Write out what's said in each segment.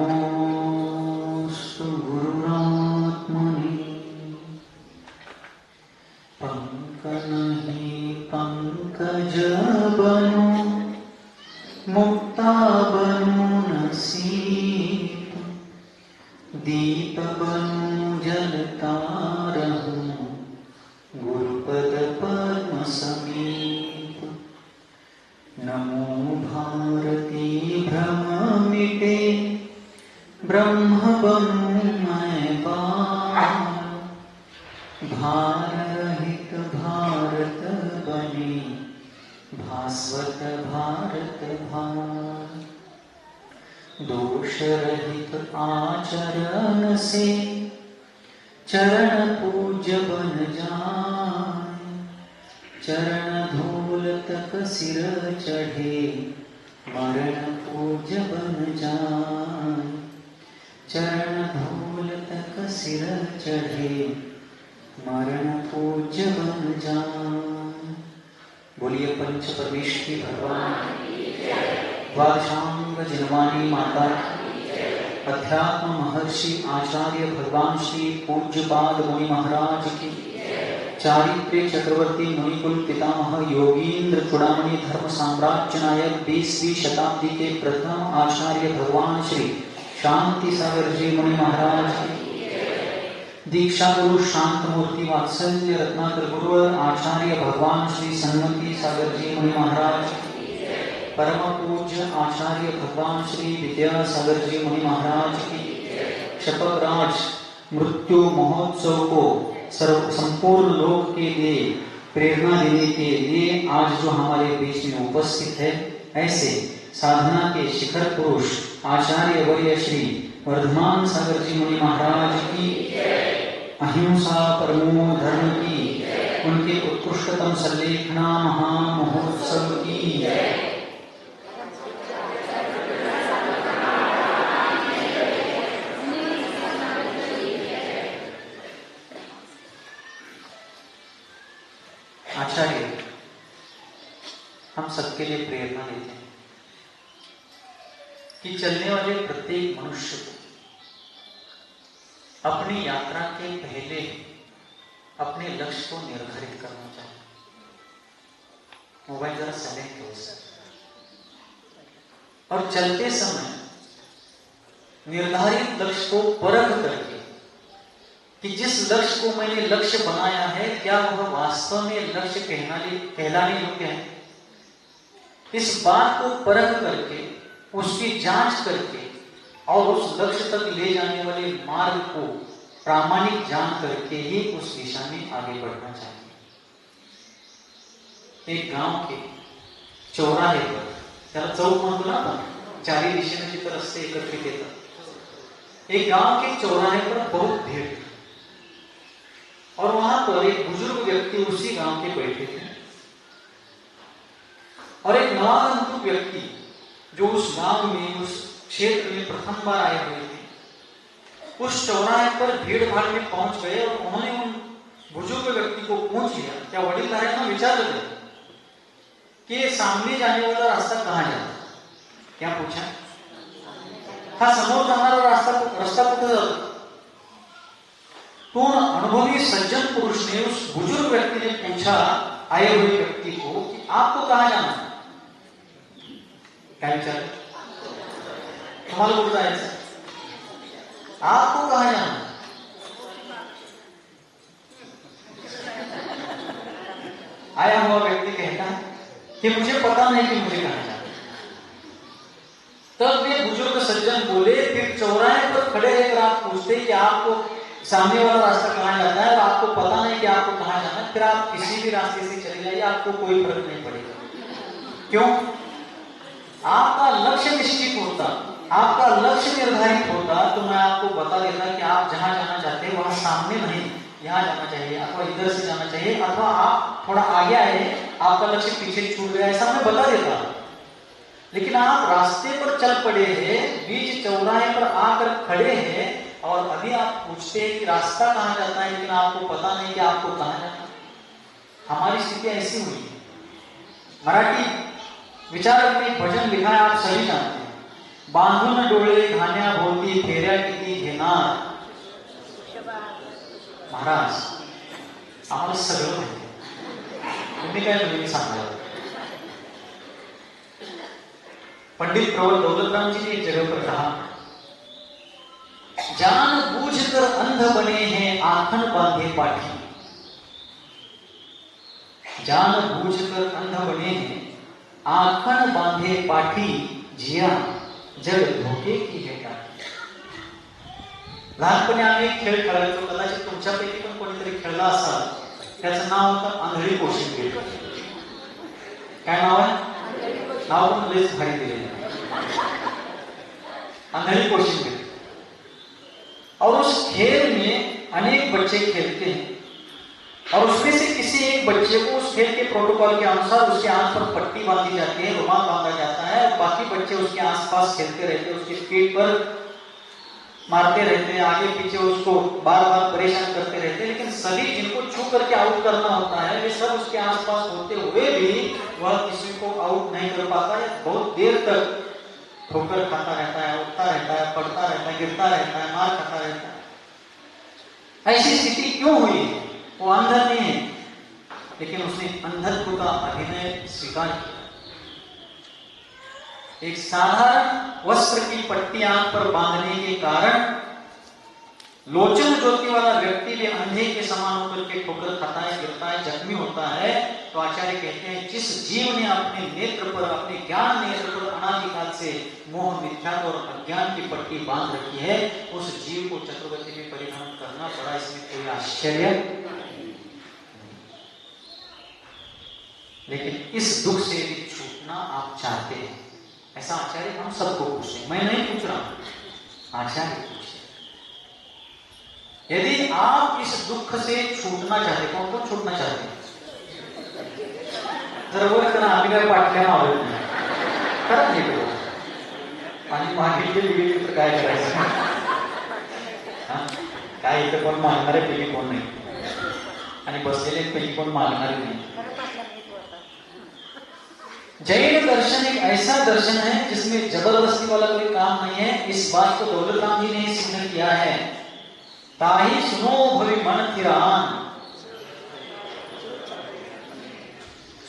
नमोस्तु गुरुरात्मने पंकनहि पंकज बनो मुक्ता बनो नसीब दीप बनो जलता रहूं गुरुपद पद्म समीप। नमो भारती भ्रम मिटे ब्रह्म बनूं मैं बार भार रहित भारत बने भास्वत भारत भार। दोष रहित आचरण से चरण पूज्य बन जाए चरण धूल तक सिर चढ़े मरण पूज्य बन जाए चरण धूल तक सिर चढ़े मरण पूज्य बन जाए। बोलिए पंच परमेश्वरी भगवान द्वादशांग जिनवानी माता अध्यात्म महर्षि आचार्य भगवान श्री पूज्यपाद मुनि महाराज की चारित्र्य चक्रवर्ती मुनिकुल पितामह योगींद्र चूड़ामणि धर्म साम्राज्य नायक 20वीं शताब्दी के प्रथम आचार्य भगवान श्री शांति सागर जी मुनि महाराज की दीक्षा गुरु शांत मूर्ति वात्सल्य रत्नाकर गुरुवर आचार्य भगवान श्री सन्मति सागर जी मुनि महाराज परम पूज्य आचार्य भगवान श्री विद्यासागर जी मुनि महाराज की शपथराज मृत्यु महोत्सव को संपूर्ण लोक के लिए प्रेरणा देने के लिए आज जो हमारे बीच में उपस्थित है, ऐसे साधना के शिखर पुरुष आचार्य वर्य श्री वर्धमान सागर जी मुनि महाराज की अहिंसा परमो धर्म की उनके उत्कृष्टतम सल्लेखना महामहोत्सव की आचार्य हम सबके लिए प्रेरणा देते हैं कि चलने वाले प्रत्येक मनुष्य को अपनी यात्रा के पहले अपने लक्ष्य को निर्धारित करना चाहिए। मोबाइल जरा साइलेंट करो और चलते समय निर्धारित लक्ष्य को परख करके कि जिस लक्ष्य को मैंने लक्ष्य बनाया है क्या वह वास्तव में लक्ष्य कहलाने योग्य है। इस बात को परख करके उसकी जांच करके और उस लक्ष्य तक ले जाने वाले मार्ग को प्रामाणिक जान करके ही उस दिशा में आगे बढ़ना चाहिए। एक गांव के चौराहे पर त्याला चौक म्हणतो ना आपण चारी दिशेने जिथे रस्ते एकत्रित येतात, एक गांव के चौराहे पर बहुत भीड़ और वहां पर एक बुजुर्ग व्यक्ति उसी गांव के बैठे थे और एक नवागंतुक व्यक्ति जो उस गांव में उस क्षेत्र में प्रथम बार आए हुए थे उस चौराहे पर भीड़ भाड़ में पहुंच गए और उन्होंने उन बुजुर्ग व्यक्ति को पूछ लिया, क्या वडीलधाऱ्यांना विचारलं कि सामने जाने वाला रास्ता कहां जाता। क्या पूछा? हा समोर जाणारा रास्ता कुठे जातो। तो अनुभवी सज्जन पुरुष ने उस बुजुर्ग व्यक्ति ने पूछा आए हुए व्यक्ति को कि आपको कहां जाना है। क्या विचार तुम्हारा बोलता है आपको कहां जाना। आया हुआ व्यक्ति कहता है कि मुझे पता नहीं कि मुझे कहां जाना। तब वे बुजुर्ग सज्जन बोले फिर चौराहे पर खड़े रहकर आप पूछते कि आपको सामने वाला रास्ता कहां जाता है और आपको पता नहीं कि आपको कहां जाना है, फिर आप किसी भी रास्ते से चले जाइए, आपको कोई फर्क नहीं पड़ेगा। क्यों? आपका लक्ष्य निश्चित होता, आपका लक्ष्य निर्धारित होता तो मैं आपको बता देता कि आप जहां जाना चाहते हैं वहां सामने नहीं, यहाँ जाना चाहिए अथवा इधर से जाना चाहिए, अथवा आप थोड़ा आगे आए आपका लक्ष्य पीछे छूट गया, ऐसा मैं बता देता। लेकिन आप रास्ते पर चल पड़े हैं, बीच चौराहे पर आकर खड़े हैं और अभी आप पूछते हैं कि रास्ता कहां जाता है, लेकिन आपको पता नहीं कि आपको कहां जाना। हमारी स्थिति ऐसी हुई है। मराठी विचारक ने भजन लिखा है, आप सभी जानते हैं। बांधून डोळे घाण्या भोवती मोठी फेऱ्या किती घेणार महाराज, आम्हाला सगळं माहिती, तुम्ही काय नवीन सांगा. पंडित प्रवर दौलतराम जी ने एक जगह पर कहा, जान बूझ कर अंध बने हैं आंखन बांधे पाठी. जान बूझ कर अंध बने हैं आंखन बांधे पाठी, जिया जग धोके की है टाकी. लहानपणी आम्ही खेळ खेळायचो, कदाचित तुमच्यापैकी पण कोणीतरी खेळला असाल. त्याचं नाव होतं आंधळी कोशिंबीर. काय नाव आहे? नाव पण लयच भारी दिलेलं आहे, आंधळी कोशिंबीर. और उस खेल में अनेक बच्चे खेलते हैं और उसमें से किसी एक बच्चे को उस खेल के प्रोटोकॉल के अनुसार उसके आंख पर पट्टी बांधी जाती है, रुमाल बांधा जाता है, और बाकी बच्चे उसके आसपास खेलते रहते हैं, उसकी पीठ पर मारते रहते हैं, आगे पीछे उसको बार बार परेशान करते रहते हैं. लेकिन सभी जिनको छू करके आउट करना होता है, वे सब उसके आसपास होते हुए भी वह किसी को आउट नहीं कर पाता है. बहुत देर तक ठोकर खाता रहता है, उठता रहता है, पड़ता रहता है, गिरता रहता है, मार खाता रहता है. ऐसी स्थिति क्यों हुई? वो अंधा नहीं है, लेकिन उसने अंधत्व का अभिनय स्वीकार किया. एक साधारण वस्त्र की पट्टी आंख पर बांधने के कारण लोचन ज्योति वाला व्यक्ति भी अंधे के समान होकर के ठोकर खाता है, गिरता है, जख्मी होता है. तो आचार्य कहते हैं, जिस जीव ने अपने नेत्र पर, अपने ज्ञान नेत्र पर अनादिकाल से मोह, मिथ्या और अज्ञान की पट्टी बांध रखी है, उस जीव को चतुर्गति में परिभ्रमण करना पड़ा. इसमें कोई आश्चर्य. लेकिन इस दुख से भी छूटना आप चाहते हैं, ऐसा आचार्य हम सबको पूछते हैं. मैं नहीं पूछ रहा हूं, आचार्य पूछते. यदि आप इस दुख से छूटना चाहते, कौन कौन छूटना चाहते हैं? जरा वो इतना आम्ही काय पाठल्या आवडत नाही, खरंच नाही करू. आणि मागितले तर काय करायचं? काय इथं कोण मागणारे पैकी कोण नाही, आणि बसलेले पैकी कोण मागणारे नाही. जैन दर्शन एक ऐसा दर्शन है जिसमें जबरदस्ती वाला कोई काम नहीं है. इस बात को दौलतराम जी ने सिद्ध किया है. ताही सुनो भवि मन थिरान,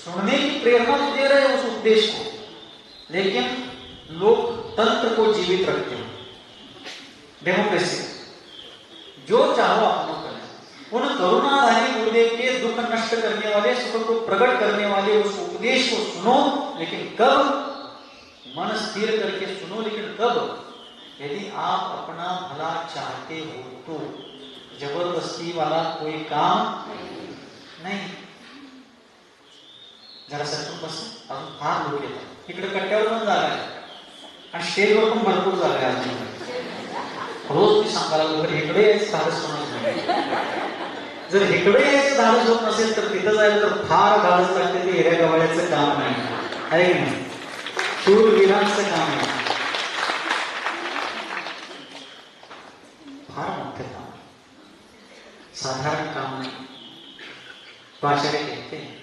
सुनने की प्रेरणा तो दे रहे उस उपदेश को, लेकिन लोग तंत्र को जीवित रखते हैं. डेमोक्रेसी, जो चाहो आप लोग करें. उन करुणाधारी गुरुदेव के दुख नष्ट करने वाले, सुख को प्रकट करने वाले उस उपदेश को सुनो, लेकिन कब? मन स्थिर करके सुनो. लेकिन कब? यदि आप अपना भला चाहते हो तो. जबरदस्ती वाला कोई काम नहीं. जरा सरकून बस, अजून फार लोक येतात. इकडे कट्ट्यावर पण जागा आहे आणि स्टेजवर पण भरपूर जागा आहे. रोज मी सांगायला लागलो, इकडे यायचं धाडस होणार नाही. जर इकडे यायचं धाडस होत नसेल तर तिथं जायला तर फार धाडस लागते. ते हिऱ्या गवाळ्याचं काम नाही, आहे की नाही? शूरवीरांचं काम आहे, फार मोठं काम, साधारण काम नहीं. तो आचार्य कहते हैं,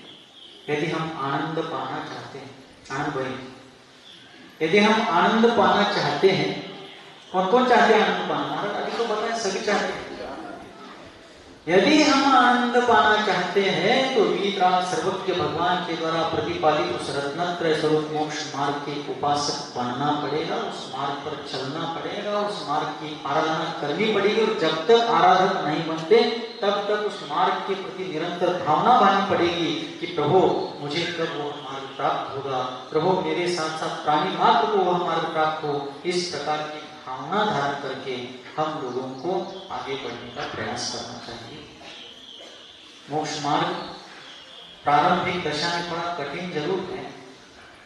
यदि हम आनंद पाना चाहते हैं, आनंद भाई, यदि हम आनंद पाना चाहते हैं, कौन कौन चाहते हैं आनंद पाना? महाराज अभी तो बताएं, सभी चाहते हैं. यदि हम आनंद पाना चाहते हैं तो वीतराग सर्वज्ञ भगवान के द्वारा प्रतिपादित उस रत्नत्रय स्वरूप मोक्ष मार्ग के उपासक बनना पड़ेगा. उस मार्ग पर चलना पड़ेगा, उस मार्ग की आराधना करनी पड़ेगी. और जब तक आराधक नहीं बनते तब तक उस मार्ग के प्रति निरंतर भावना बनानी पड़ेगी कि प्रभु मुझे कब वह मार्ग प्राप्त होगा, प्रभु मेरे साथ साथ प्राणी मात्र को वह मार्ग प्राप्त हो. इस प्रकार की भावना धारण करके हम लोगों को आगे बढ़ने का प्रयास करना चाहिए. मोक्ष मार्ग प्रारंभिक दशा में थोड़ा कठिन जरूर है,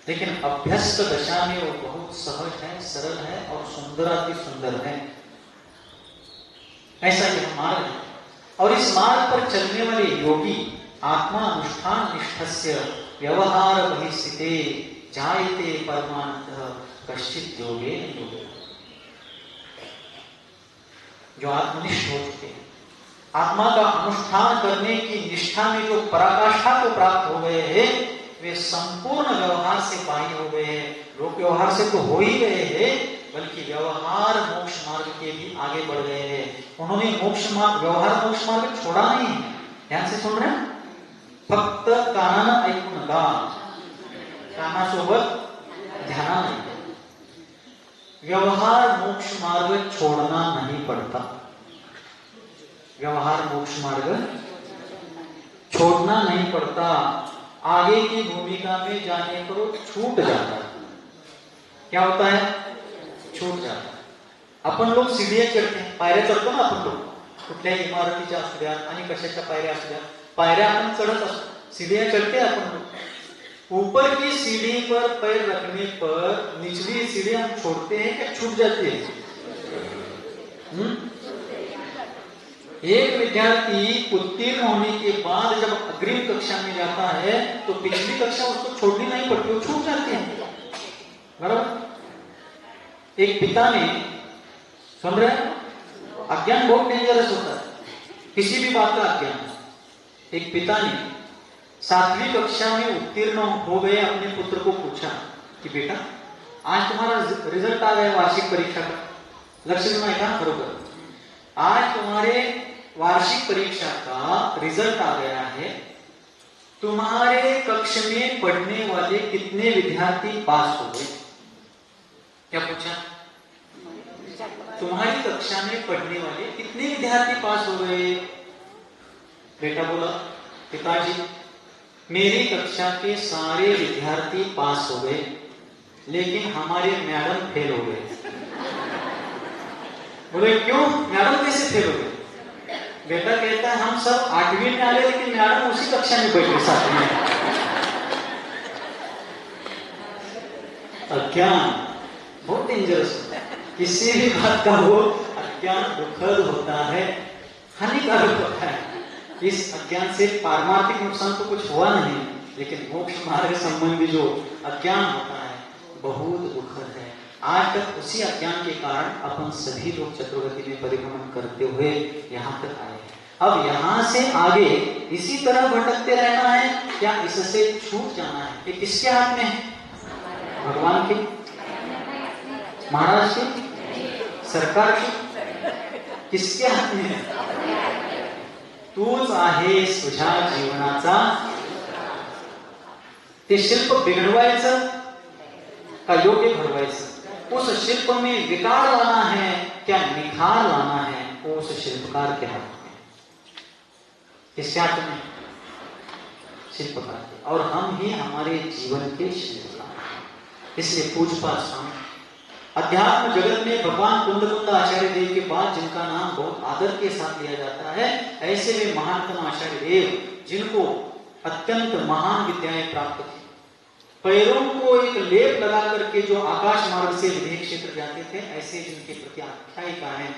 लेकिन अभ्यस्त दशा में वो बहुत सहज है, सरल है और सुंदराति सुंदर है. ऐसा यह मार्ग है. और इस मार्ग पर चलने वाले योगी आत्मा अनुष्ठान निष्ठस्य व्यवहार बहिस्थिते जायते परमानंद कश्चित योगे योगे. जो आत्मनिष्ठ हो चुके हैं, आत्मा का अनुष्ठान करने की निष्ठा में जो पराकाष्ठा को प्राप्त हो गए हैं, वे संपूर्ण व्यवहार से बाहर हो गए हैं. लोक व्यवहार से तो हो ही गए हैं, बल्कि व्यवहार मोक्ष मार्ग के भी आगे बढ़ गए हैं। उन्होंने मोक्ष मार्ग, व्यवहार मोक्ष मार्ग छोड़ा नहीं है। ध्यान से सुन रहे हैं? फक्त कानानं ऐकू नका, कानासोबत ध्यान नहीं। व्यवहार मोक्ष मार्ग छोड़ना नहीं पड़ता, व्यवहार मोक्ष मार्ग छोड़ना नहीं पड़ता। आगे की भूमिका में जाने पर छूट जाता है। क्या होता है? छूट जाता है। आपण लोग सीढ़ियां चढते हैं, पायऱ्या चढतो ना आपण लोग, कुठल्याही इमारतीच्या असू द्या आणि कशाच्या पायऱ्या असू द्या, पायऱ्या आपण चढत असतो, सीढ़ियां चढ़ते हैं अपन लोग। ऊपर की सीढ़ी पर पैर रखने पर निचली सीढ़ी हम छोड़ते हैं क्या छूट जाती है? एक विद्यार्थी उत्तीर्ण होने के बाद जब अग्रिम कक्षा में जाता है तो पिछली कक्षा उसको छोड़नी नहीं पड़ती, वो छूट जाती है। बराबर? एक पिता ने, सुन रहे हैं, अज्ञान बहुत डेंजरस होता है, किसी भी बात का अज्ञान। एक पिता ने 7वीं कक्षा में उत्तीर्ण हो गए अपने पुत्र को पूछा कि बेटा आज तुम्हारा रिजल्ट आ गया वार्षिक परीक्षा का, लक्ष्य में था बरोबर, आज तुम्हारे वार्षिक परीक्षा का रिजल्ट आ गया है, तुम्हारे कक्ष में पढ़ने वाले कितने विद्यार्थी पास हो गए? क्या पूछा? तुम्हारी कक्षा में पढ़ने वाले कितने विद्यार्थी पास हो गए? बेटा बोला पिताजी मेरी कक्षा के सारे विद्यार्थी पास हो गए, लेकिन हमारे मैडम फेल हो गए। बोले क्यों? मैडम कैसे फेल हो गए? बेटा कहता है हम सब 8वीं में आ गए लेकिन मैडम उसी कक्षा में बैठे 7वीं में। अज्ञान बहुत डेंजरस होता है, किसी भी बात का वो अज्ञान दुखद होता है, हानिकारक होता है। इस अज्ञान से पारमार्थिक नुकसान तो कुछ हुआ नहीं, लेकिन मोक्ष मार्ग संबंधी जो अज्ञान होता है बहुत दुखद है। आज तक उसी अज्ञान के कारण अपन सभी लोग चतुर्गति में परिभ्रमण करते हुए यहाँ तक आए हैं। अब यहाँ से आगे इसी तरह भटकते रहना है क्या इससे छूट जाना है? ये किसके हाथ में है? भगवान के, महाराज के, सरकार के, किसके हाथ में है? तूच आहेस तुझ्या जीवनाचा। ते शिल्प बिघडवायचं का योग्य घडवायचं? उस शिल्प में विकार लाना है क्या निखार लाना है? उस शिल्पकार के हाथ में, किसके हाथ में? शिल्पकार के। और हम ही हमारे जीवन के शिल्पकार। इसलिए पूज्यपाद स्वामी अध्यात्म जगत में भगवान कुंदकुंद आचार्य देव के बाद जिनका नाम बहुत आदर के साथ लिया जाता है, ऐसे वे महानतम आचार्य देव जिनको अत्यंत महान विद्याएं प्राप्त थी, पैरों को एक लेप लगा करके जो आकाश मार्ग से विदेह क्षेत्र जाते थे, ऐसे जिनके प्रति आख्यायिका है,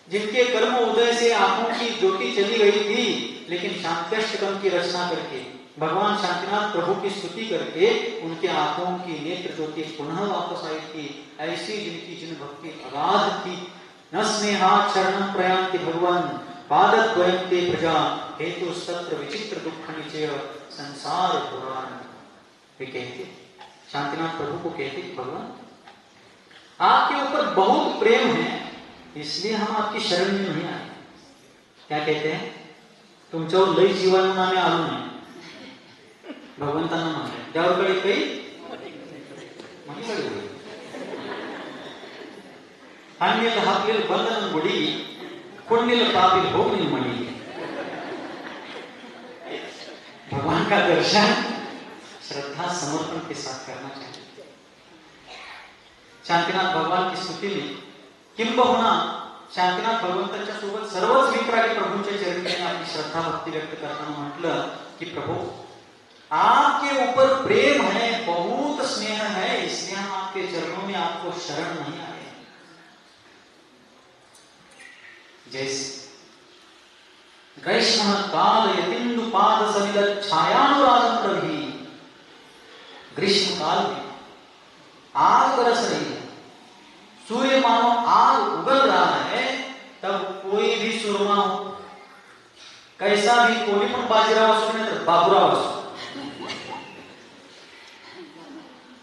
जिनके कर्म उदय से आंखों की ज्योति चली गई थी, लेकिन शांत्यष्टकम की रचना करके भगवान शांतिनाथ प्रभु की स्तुति करके उनके आंखों की नेत्र ज्योति पुनः वापस आई थी, ऐसी जिनकी जिन भक्ति अगाध थी, न स्नेहा शरणं प्रयान्ति भगवान पादद्वयं ते प्रजा हेतु सत्र विचित्र दुख निचय संसार पुराण। वे कहते शांतिनाथ प्रभु को कहते भगवान आपके ऊपर बहुत प्रेम है, इसलिए हम आपकी शरण में नहीं आए। क्या कहते हैं? तुमच्यावर लई जीवाणू आम्ही आलो नाही, भगवंतांना म्हणतात त्यावरकडे काही म्हटलं अन्य हापलेल बंधन गुडी पुण्य पापिल हो नहीं मणि। भगवान का दर्शन श्रद्धा समर्पण के साथ करना चाहिए। शांतिनाथ भगवान की स्तुति में किंबहुना शांतिनाथ भगवंताच्या सोबत सर्वच विप्रागी प्रभूंच्या चरणी आपली श्रद्धा भक्ती व्यक्त करताना म्हटलं की प्रभु आपके ऊपर प्रेम है, बहुत स्नेह है, इसलिए हम आपके चरणों में आपको शरण नहीं आए। जैसे ग्रीष्म काल यतिंदु पाद समिल छायानुरागम प्रभि, ग्रीष्म काल में आग बरस रही है, सूर्य मानो आग उगल रहा है, तब कोई भी सुरमा हो, कैसा भी कोणी पण बाजीराव असो नाही तर बाबूराव असो,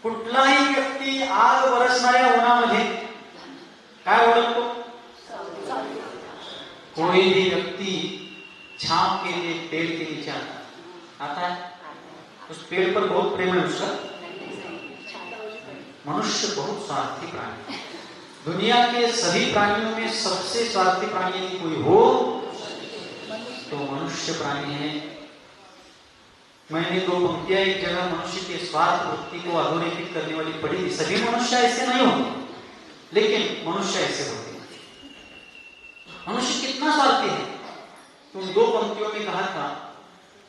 कुठलाही व्यक्ती आग बरसणाऱ्या उन्हामध्ये काय ओळखतो? कोई भी व्यक्ति छांव के लिए पेड़ के नीचे आता है, उस पेड़ पर बहुत प्रेम है उसका। मनुष्य बहुत स्वार्थी प्राणी है। दुनिया के सभी प्राणियों में सबसे स्वार्थी प्राणी यदि कोई हो तो मनुष्य प्राणी है। मैंने 2 पंक्तियां एक जगह मनुष्य के स्वार्थ वृत्ति को अधोरेखित करने वाली पढ़ी थी। सभी मनुष्य ऐसे नहीं होते, लेकिन मनुष्य ऐसे होते हैं। मनुष्य कितना स्वार्थी है? तुम 2 पंक्तियों में कहा था,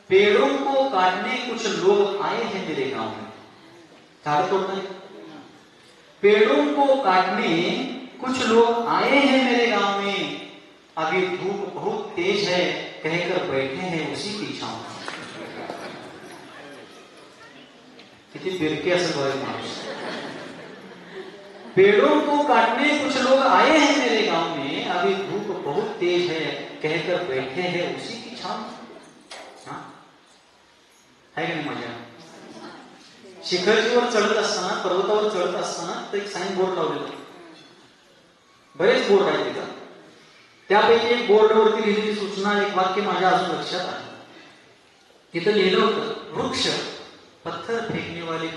पेड़ों को काटने कुछ लोग आए हैं मेरे गांव में। झाड़ तोड़ना, पेड़ों को काटने कुछ लोग आए हैं मेरे गांव में, अभी धूप बहुत तेज है कहकर बैठे हैं उसी की छांव में। कितनी बिरके असल मानुष। पेड़ों को काटने कुछ लोग आए हैं मेरे गांव में, अभी धूप बहुत तेज है कहकर बैठे हैं उसी की छांव में। है की नाही मजा? शिखरजीवर चढत असताना, पर्वतावर चढत असताना तर एक साइन बोर्ड लावलेला, बरेच बोर्ड आहेत तिथं, त्यापैकी एक बोर्डवरती लिहिलेली सूचना, एक वाक्य माझ्या अजून लक्षात आहे. तिथं लिहिलं होतं, वृक्ष पत्थर फेकने वाले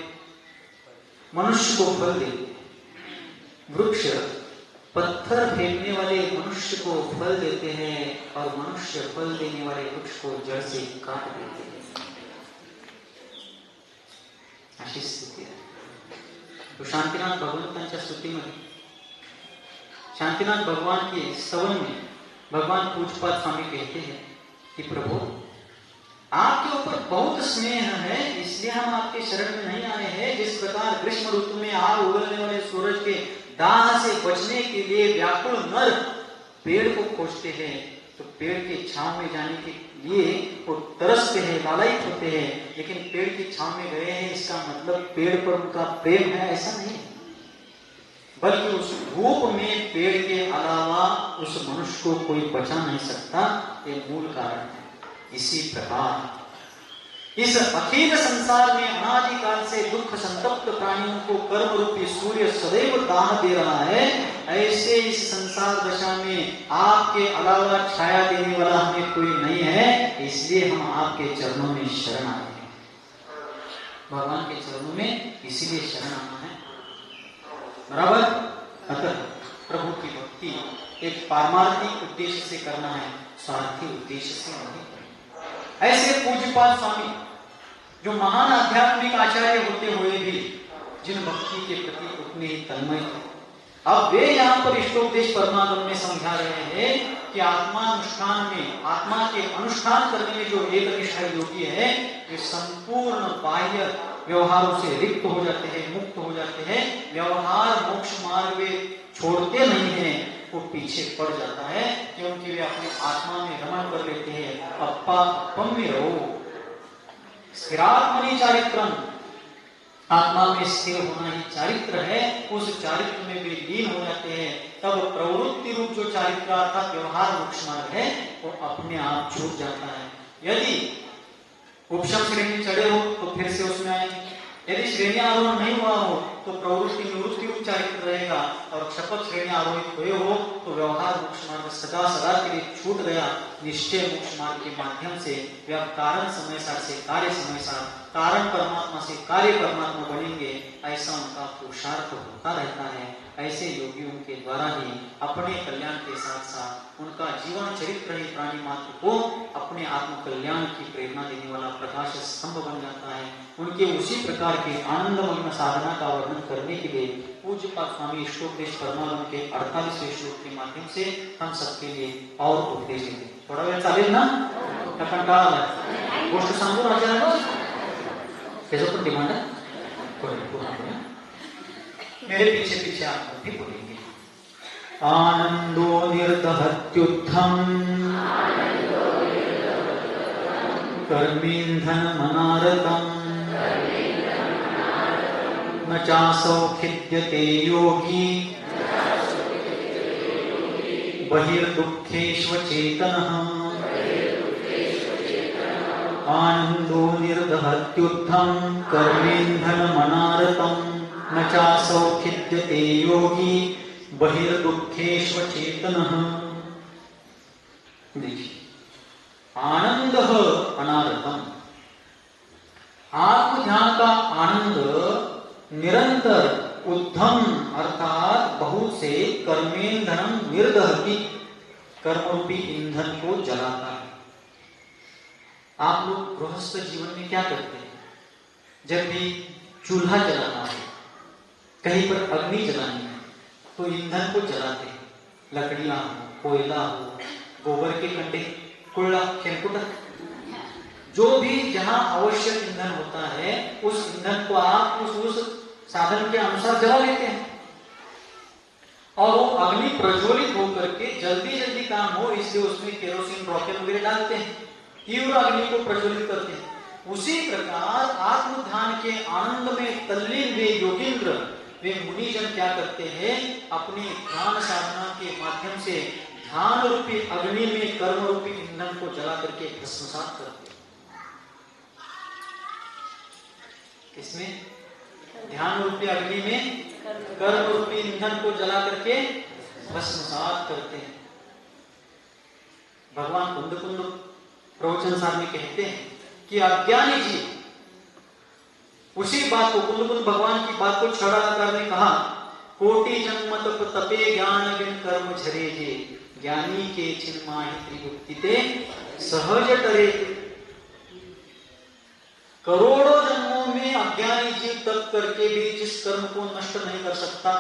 मनुष्य को फल देते, वृक्ष पत्थर फेंकने वाले मनुष्य को फल देते हैं और मनुष्य फल देने वाले वृक्ष को जड़ से काट देते हैं. अशी स्थिती आहे. तो शांतिनाथ भगवंतांच्या स्तुतीमध्ये, शांतिनाथ भगवान के स्तवन में भगवान पूज्यपाद स्वामी कहते हैं कि प्रभु आपके ऊपर बहुत स्नेह है, इसलिए हम आपके शरण में नहीं आए हैं. जिस प्रकार ग्रीष्म ऋतु में आग उगलने वाले सूरज के दाह से बचने के लिए व्याकुल नर पेड़ को खोजते हैं, तो पेड़ के छांव में जाने के लिए वो तरसते हैं, लालायित होते हैं, लेकिन पेड़ की छांव में गए हैं इसका मतलब पेड़ पर उनका प्रेम है ऐसा नहीं है, बल्कि उस धूप में पेड़ के अलावा उस मनुष्य को कोई बचा नहीं सकता, ये मूल कारण है. इसी प्रकार इस अखिल संसार में अनादिकाल से दुख संतप्त प्राणियों को कर्म रूपी सूर्य सदैव दाह दे रहा है, ऐसे इस संसार दशा में आपके अलावा छाया देने वाला हमें कोई नहीं है, इसलिए हम आपके चरणों में शरण आए हैं. भगवान के चरणों में इसलिए शरण आना है. बराबर. अतः प्रभु की भक्ति एक पारमार्थिक उद्देश्य से करना है, स्वार्थी उद्देश्य से नहीं. ऐसे पूज्यपाद स्वामी जो महान आध्यात्मिक आचार्य होते हुए भी जिन भक्ति के प्रति उतने ही तन्मय थे, अब वे यहाँ पर इष्टोपदेश परमागम में समझा रहे हैं कि आत्मानुष्ठान में, आत्मा के अनुष्ठान करने में जो एकनिष्ठ योगी है, वे संपूर्ण बाह्य व्यवहारों से रिक्त हो जाते हैं, मुक्त हो जाते हैं. व्यवहार मोक्ष मार्ग वे छोड़ते नहीं हैं, वो पीछे पड़ जाता है, क्योंकि वे अपने आत्मा में रमण कर लेते हैं. अप्पा अपम में रहो, स्थिरात्मनि चारित्रम, आत्मा में स्थिर होना ही चारित्र है. उस चारित्र में वे लीन हो जाते हैं. तब प्रवृत्ति रूप जो चारित्र अर्थात व्यवहार मोक्ष मार्ग है, वो अपने आप छूट जाता है. यदि उपशम श्रेणी चढ़े हो तो फिर से उसमें आएंगे, यदि श्रेणी आरोहण नहीं हुआ हो तो प्रवृत्ति निवृत्ति रूप चारित्र रहेगा, और शपथ श्रेणी आरोहित हुए हो तो व्यवहार मोक्ष मार्ग सदा सदा के लिए छूट गया. निश्चय मोक्ष मार्ग के माध्यम से वे अब कारण समय साथ से कार्य समय साथ, कारण परमात्मा से कार्य परमात्मा बनेंगे, ऐसा उनका पुरुषार्थ होता रहता है. ऐसे योगियों के द्वारा ही अपने कल्याण के साथ साथ उनका जीवन चरित्र ही प्राणी मात्र को अपने आत्म कल्याण की प्रेरणा देने वाला प्रकाश स्तंभ बन जाता है. उनके उसी प्रकार के आनंदमग्न साधना का वर्णन करने के लिए पूज्यपाद स्वामी इष्टोपदेश परमागम के 48वें श्लोक के माध्यम से हम सबके लिए और उपदेश देंगे. थोड़ा वेळ चालेल ना? कंटाळा आला? गोष्ट सांगू राजा, त्याचं पण डिमांड आहे. मेरे पीछे पीछे आप भी बोलेंगे. आनंदो निर्दहत्युत्थम कर्मेंधन मनारतम न चासौ खिद्यते योगी बहिर्दुःखेष्वचेतनः. आनंदो निर्दहत्युत्थम कर्मेंधन मनारतम न चासौ खिद्यते योगी बहिर्दुःखेष्व चेतनः। देखिए, आनंदः अनारतम, आत्म ध्यान का आनंद निरंतर उद्धम अर्थात बहुत से कर्मेंधनम निर्दहति, कर्मरूपी ईंधन को जलाता है। आप लोग गृहस्थ जीवन में क्या करते हैं? जब भी चूल्हा जलाना है, कहीं पर अग्नि जलानी है, तो ईंधन को जलाते हैं। लकड़ियां हो, कोयला हो, गोबर के कंडे, कुल्ला, खेलकुटा, जो भी जहां आवश्यक ईंधन होता है उस ईंधन को आप उस साधन के अनुसार जला लेते हैं और वो अग्नि प्रज्वलित होकर के जल्दी जल्दी काम हो, इसलिए उसमें केरोसिन रॉकेट वगैरह डालते हैं, तीव्र अग्नि को प्रज्वलित करते हैं। उसी प्रकार आत्म ध्यान के आनंद में तल्लीन वे योगींद्र, वे मुनिजन क्या करते हैं? अपनी ध्यान साधना के माध्यम से ध्यान रूपी अग्नि में कर्म रूपी ईंधन को जला करके भस्मसात करते हैं। इसमें ध्यान रूपी अग्नि में कर्म रूपी ईंधन को जला करके भस्मसात करते हैं। भगवान कुंद कुंद प्रवचन सार में कहते हैं कि अज्ञानी जी, उसी बात को कुंद कुंद भगवान की बात को छड़ा ने कहा, कोटि जन्म तप तपे ज्ञान बिन कर्म झरे जे, ज्ञानी के छिन्माहि त्रिगुप्तिते सहज टरे। करोड़ों जन्मों में अज्ञानी जीव तप करके भी जिस कर्म को नष्ट नहीं कर सकता,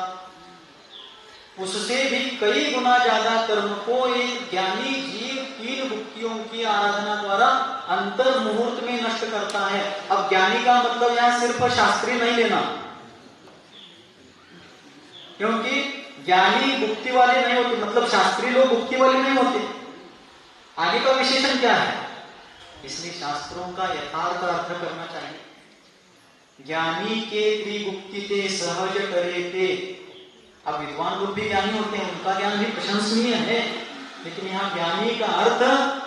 उससे भी कई गुना ज्यादा कर्म को एक ज्ञानी जीव तीन भुक्तियों की आराधना द्वारा अंतर मुहूर्त में नष्ट करता है। अब ज्ञानी का मतलब यहां सिर्फ शास्त्रीय नहीं लेना, क्योंकि ज्ञानी भुक्ति वाले नहीं होते, मतलब शास्त्रीय लोग भुक्ति वाले नहीं होते। आगे का विशेषण क्या है? इसलिए शास्त्रों का यथार्थ अर्थ करना चाहिए। ज्ञानी के त्रिगुप्ति ते सहज करे ते। अब विद्वान लोग भी ज्ञानी होते हैं, उनका ज्ञान भी प्रशंसनीय है, लेकिन यहाँ ज्ञानी का अर्थ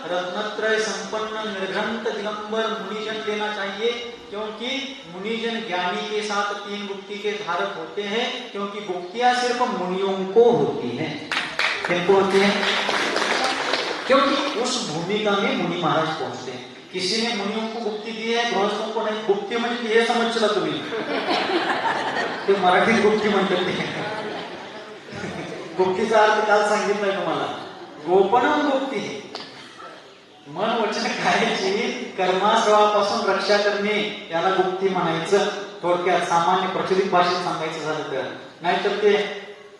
रत्नत्रय संपन्न निर्घंट दिगंबर मुनिजन लेना चाहिए, क्योंकि मुनिजन ज्ञानी के साथ तीन गुप्ति के धारक होते हैं, क्योंकि गुप्तियां सिर्फ मुनियों को होती हैं। किनको होती है? क्योंकि उस भूमिका में मुनि महाराज पहुंचते हैं। किसी ने मुनियों को गुप्ति दी है, गृहस्थों को नहीं। गुप्ति म्हणजे हे समझ चला तुम्ही, ते मराठीत गुप्ती म्हणतात ते। गुप्तीचा अर्थ काल सांगितलंय तुम्हाला, गोपनम गुप्ती, मन वचन कार्याची कर्माश्रवापासून रक्षा करणे याला गुप्ती म्हणायचं। थोडक्यात सामान्य प्रचलित भाषेत सांगायचं झालं तर, नाहीतर ते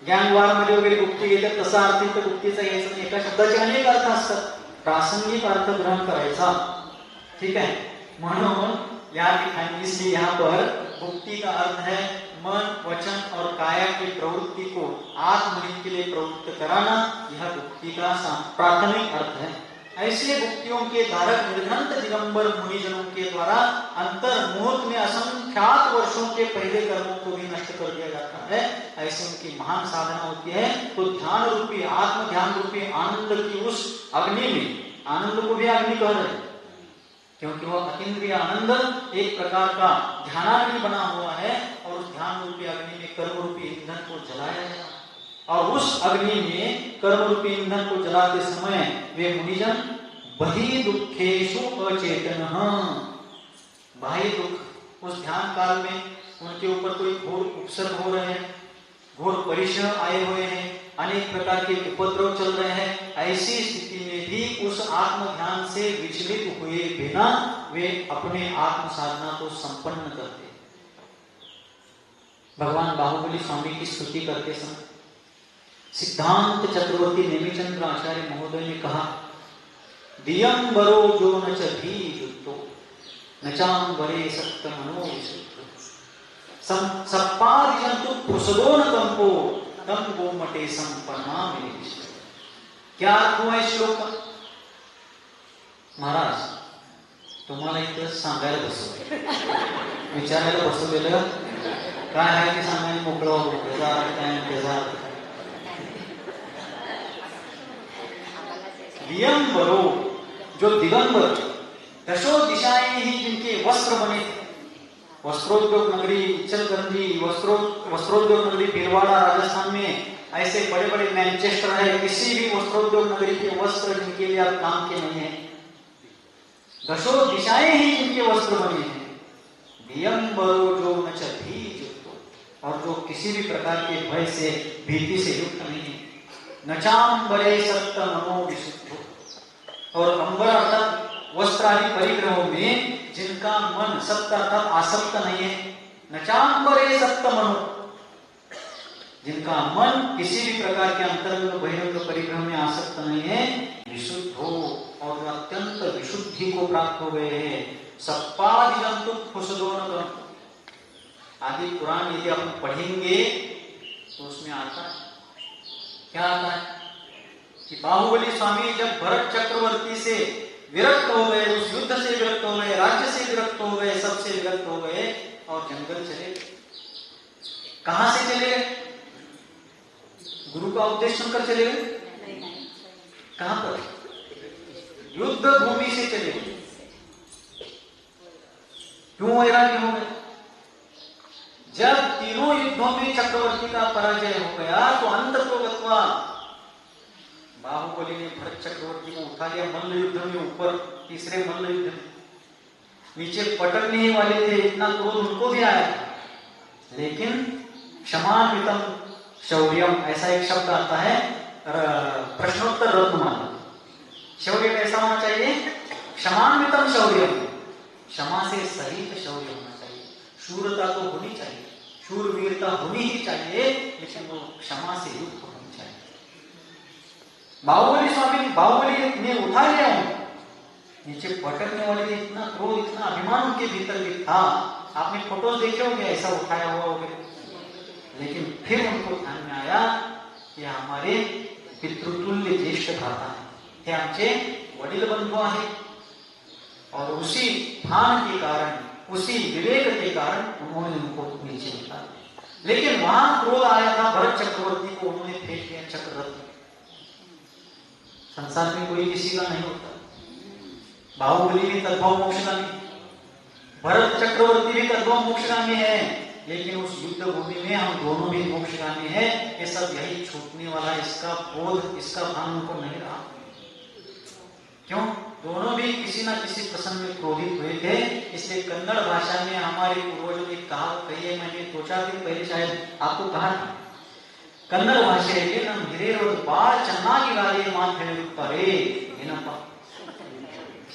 ज्ञानवार मध्ये वगैरे गुप्ती घेतात तसा अर्थ इथं गुप्तीचा घ्यायचा नाही। एका शब्दाचे अनेक अर्थ असतात, प्रासंगिक अर्थ ग्रहण करायचा, ठीक है। म्हणून या ठिकाणी इसलिए यहाँ पर गुप्ती का अर्थ है मन वचन और काया की प्रवृत्ति को आत्मनियम के लिए प्रवृत्त कराना, यह गुप्ती का प्राथमिक अर्थ है। ऐसे गुप्तियों के धारक निर्घंट दिगंबर मुनिजनों के द्वारा अंतर मुहूर्त में असंख्यात वर्षों के पहले कर्मों को भी नष्ट कर दिया जाता है। ऐसे उनकी महान साधना होती है। तो ध्यान रूपी, आत्म ध्यान रूपी आनंद की उस अग्नि में, आनंद को भी अग्नि कह रहे हैं क्योंकि वह अतीन्द्रिय आनंद एक प्रकार का ध्यानाग्नि बना हुआ है, और उस ध्यान रूपी अग्नि में कर्म रूपी ईंधन को जलाया गया, और उस अग्नि में कर्म रूपी ईंधन को जलाते समय वे मुनिजन बहि दुखेषु अचेतनः, बाह्य दुख उस ध्यान काल में उनके ऊपर कोई घोर उपसर्ग हो रहे हैं, घोर परिश्रम आए हुए हैं, अनेक प्रकार के उपद्रव चल रहे हैं, ऐसी स्थिति में भी उस आत्म ध्यान से विचलित हुए बिना वे अपने आत्म साधना को संपन्न करते। भगवान बाहुबली स्वामी की स्तुति करते समय सिद्धांत चक्रवर्ती नेमिचंद्र आचार्य महोदय ने कहा, दियंबरो जो न च भीजुक्तो न चांबरे सक्त मनो सप्पारिजंतु पुसदो न कंपो तम गोमटे संपन्ना मिले। क्या अर्थ हुआ इस श्लोक का? महाराज तुम्हाला इथं सांगायला बसवलं, विचारायला बसवलेलं काय आहे ते सांगायला मोकळं होतं, त्याचा अर्थ काय, त्याचा अर्थ काय। दिगंबरो, जो दिगंबर, दशो दिशाएं ही जिनके वस्त्र बने थे, वस्त्रोद्योग नगरी इचलकरंजी, वस्त्रोद्योग नगरी भीलवाड़ा राजस्थान में ऐसे बड़े बड़े मैनचेस्टर है, किसी भी वस्त्रोद्योग नगरी के वस्त्र जिनके लिए आप काम के नहीं है, दशो दिशाएं ही जिनके वस्त्र बने हैं, दियंबरो जो न च भीजुक्तो, और जो किसी भी प्रकार के भय से भीति से युक्त नहीं है, नचांबरे सप्त मनो विशुद्धो, और अंबर अर्थात वस्त्र आदि परिग्रहों में जिनका मन सप्त अर्थात आसक्त नहीं है, नचांबरे सप्त मनो, जिनका मन किसी भी प्रकार के अंतरंग बहिरंग परिग्रह में आसक्त नहीं है, विशुद्ध हो और जो अत्यंत विशुद्धि को प्राप्त हो गए हैं, सप्पादि जंतु खुशदोन आदि पुराण यदि आप पढ़ेंगे तो उसमें आता है, क्या आता है कि बाहुबली स्वामी जब भरत चक्रवर्ती से विरक्त हो गए, उस युद्ध से विरक्त हो गए, राज्य से विरक्त हो गए, सबसे विरक्त हो गए और जंगल चले गए। कहां से चले गए? गुरु का उपदेश सुनकर चले गए? कहां पर? युद्ध भूमि से चले गए। क्यों वैराग्य हो गए? जब तीनों युद्धों में चक्रवर्ती का पराजय हो गया तो अंत तो गत्वा बाहुबली ने भरत चक्रवर्ती को उठा लिया मल्ल युद्ध में, ऊपर तीसरे मल्ल युद्ध में, नीचे पटकने वाले थे, इतना क्रोध उनको भी आया, लेकिन क्षमान्वितम शौर्यम ऐसा एक शब्द आता है प्रश्नोत्तर रत्नमाला। शौर्य कैसा होना चाहिए? क्षमान्वितम शौर्यम, क्षमा से सहित शौर्य होना चाहिए। शूरता तो होनी चाहिए, शूरवीरता होनी ही चाहिए, लेकिन वो क्षमा से युक्त होनी चाहिए। बाहुबली ने उठा लिया हूं, नीचे पटकने वाले ने इतना क्रोध, इतना अभिमान उनके भीतर भी था, आपने फोटोज देखे होंगे ऐसा उठाया हुआ वगैरह, लेकिन फिर उनको ध्यान में आया कि हमारे पितृतुल्य ज्येष्ठ भ्राता है, हे आमचे वडील बंधू आहे, और उसी भान के कारण, उसी विवेक के कारण उन्होंने उनको नीचे निकाला। लेकिन वहां क्रोध आया था भरत चक्रवर्ती को, उन्होंने फेंक दिया चक्ररत्न। संसार में कोई किसी का नहीं होता, बाहुबली भी तद्भव मोक्षगामी, भरत चक्रवर्ती भी तद्भव मोक्षगामी है, लेकिन उस युद्ध भूमि में हम दोनों भी मोक्षगामी है, ये सब यही छूटने वाला, इसका बोध, इसका भान उनको नहीं रहा। क्यों? दोनों भी किसी ना किसी प्रसंग में क्रोधित हुए थे। इसलिए कन्नड़ भाषा में हमारे पूर्वजों ने कहा, कही, मैंने 2-4 दिन पहले शायद आपको कहा था, कन्नड़ भाषೆಯಲ್ಲಿ ನಮ್ಮ ಹಿರಿಯರು ಬಹಳ ಚೆನ್ನಾಗಿ ಗಾಳಿಯ ಮಾತು ಹೇಳಿರುತ್ತಾರೆ, ಏನಪ್ಪ,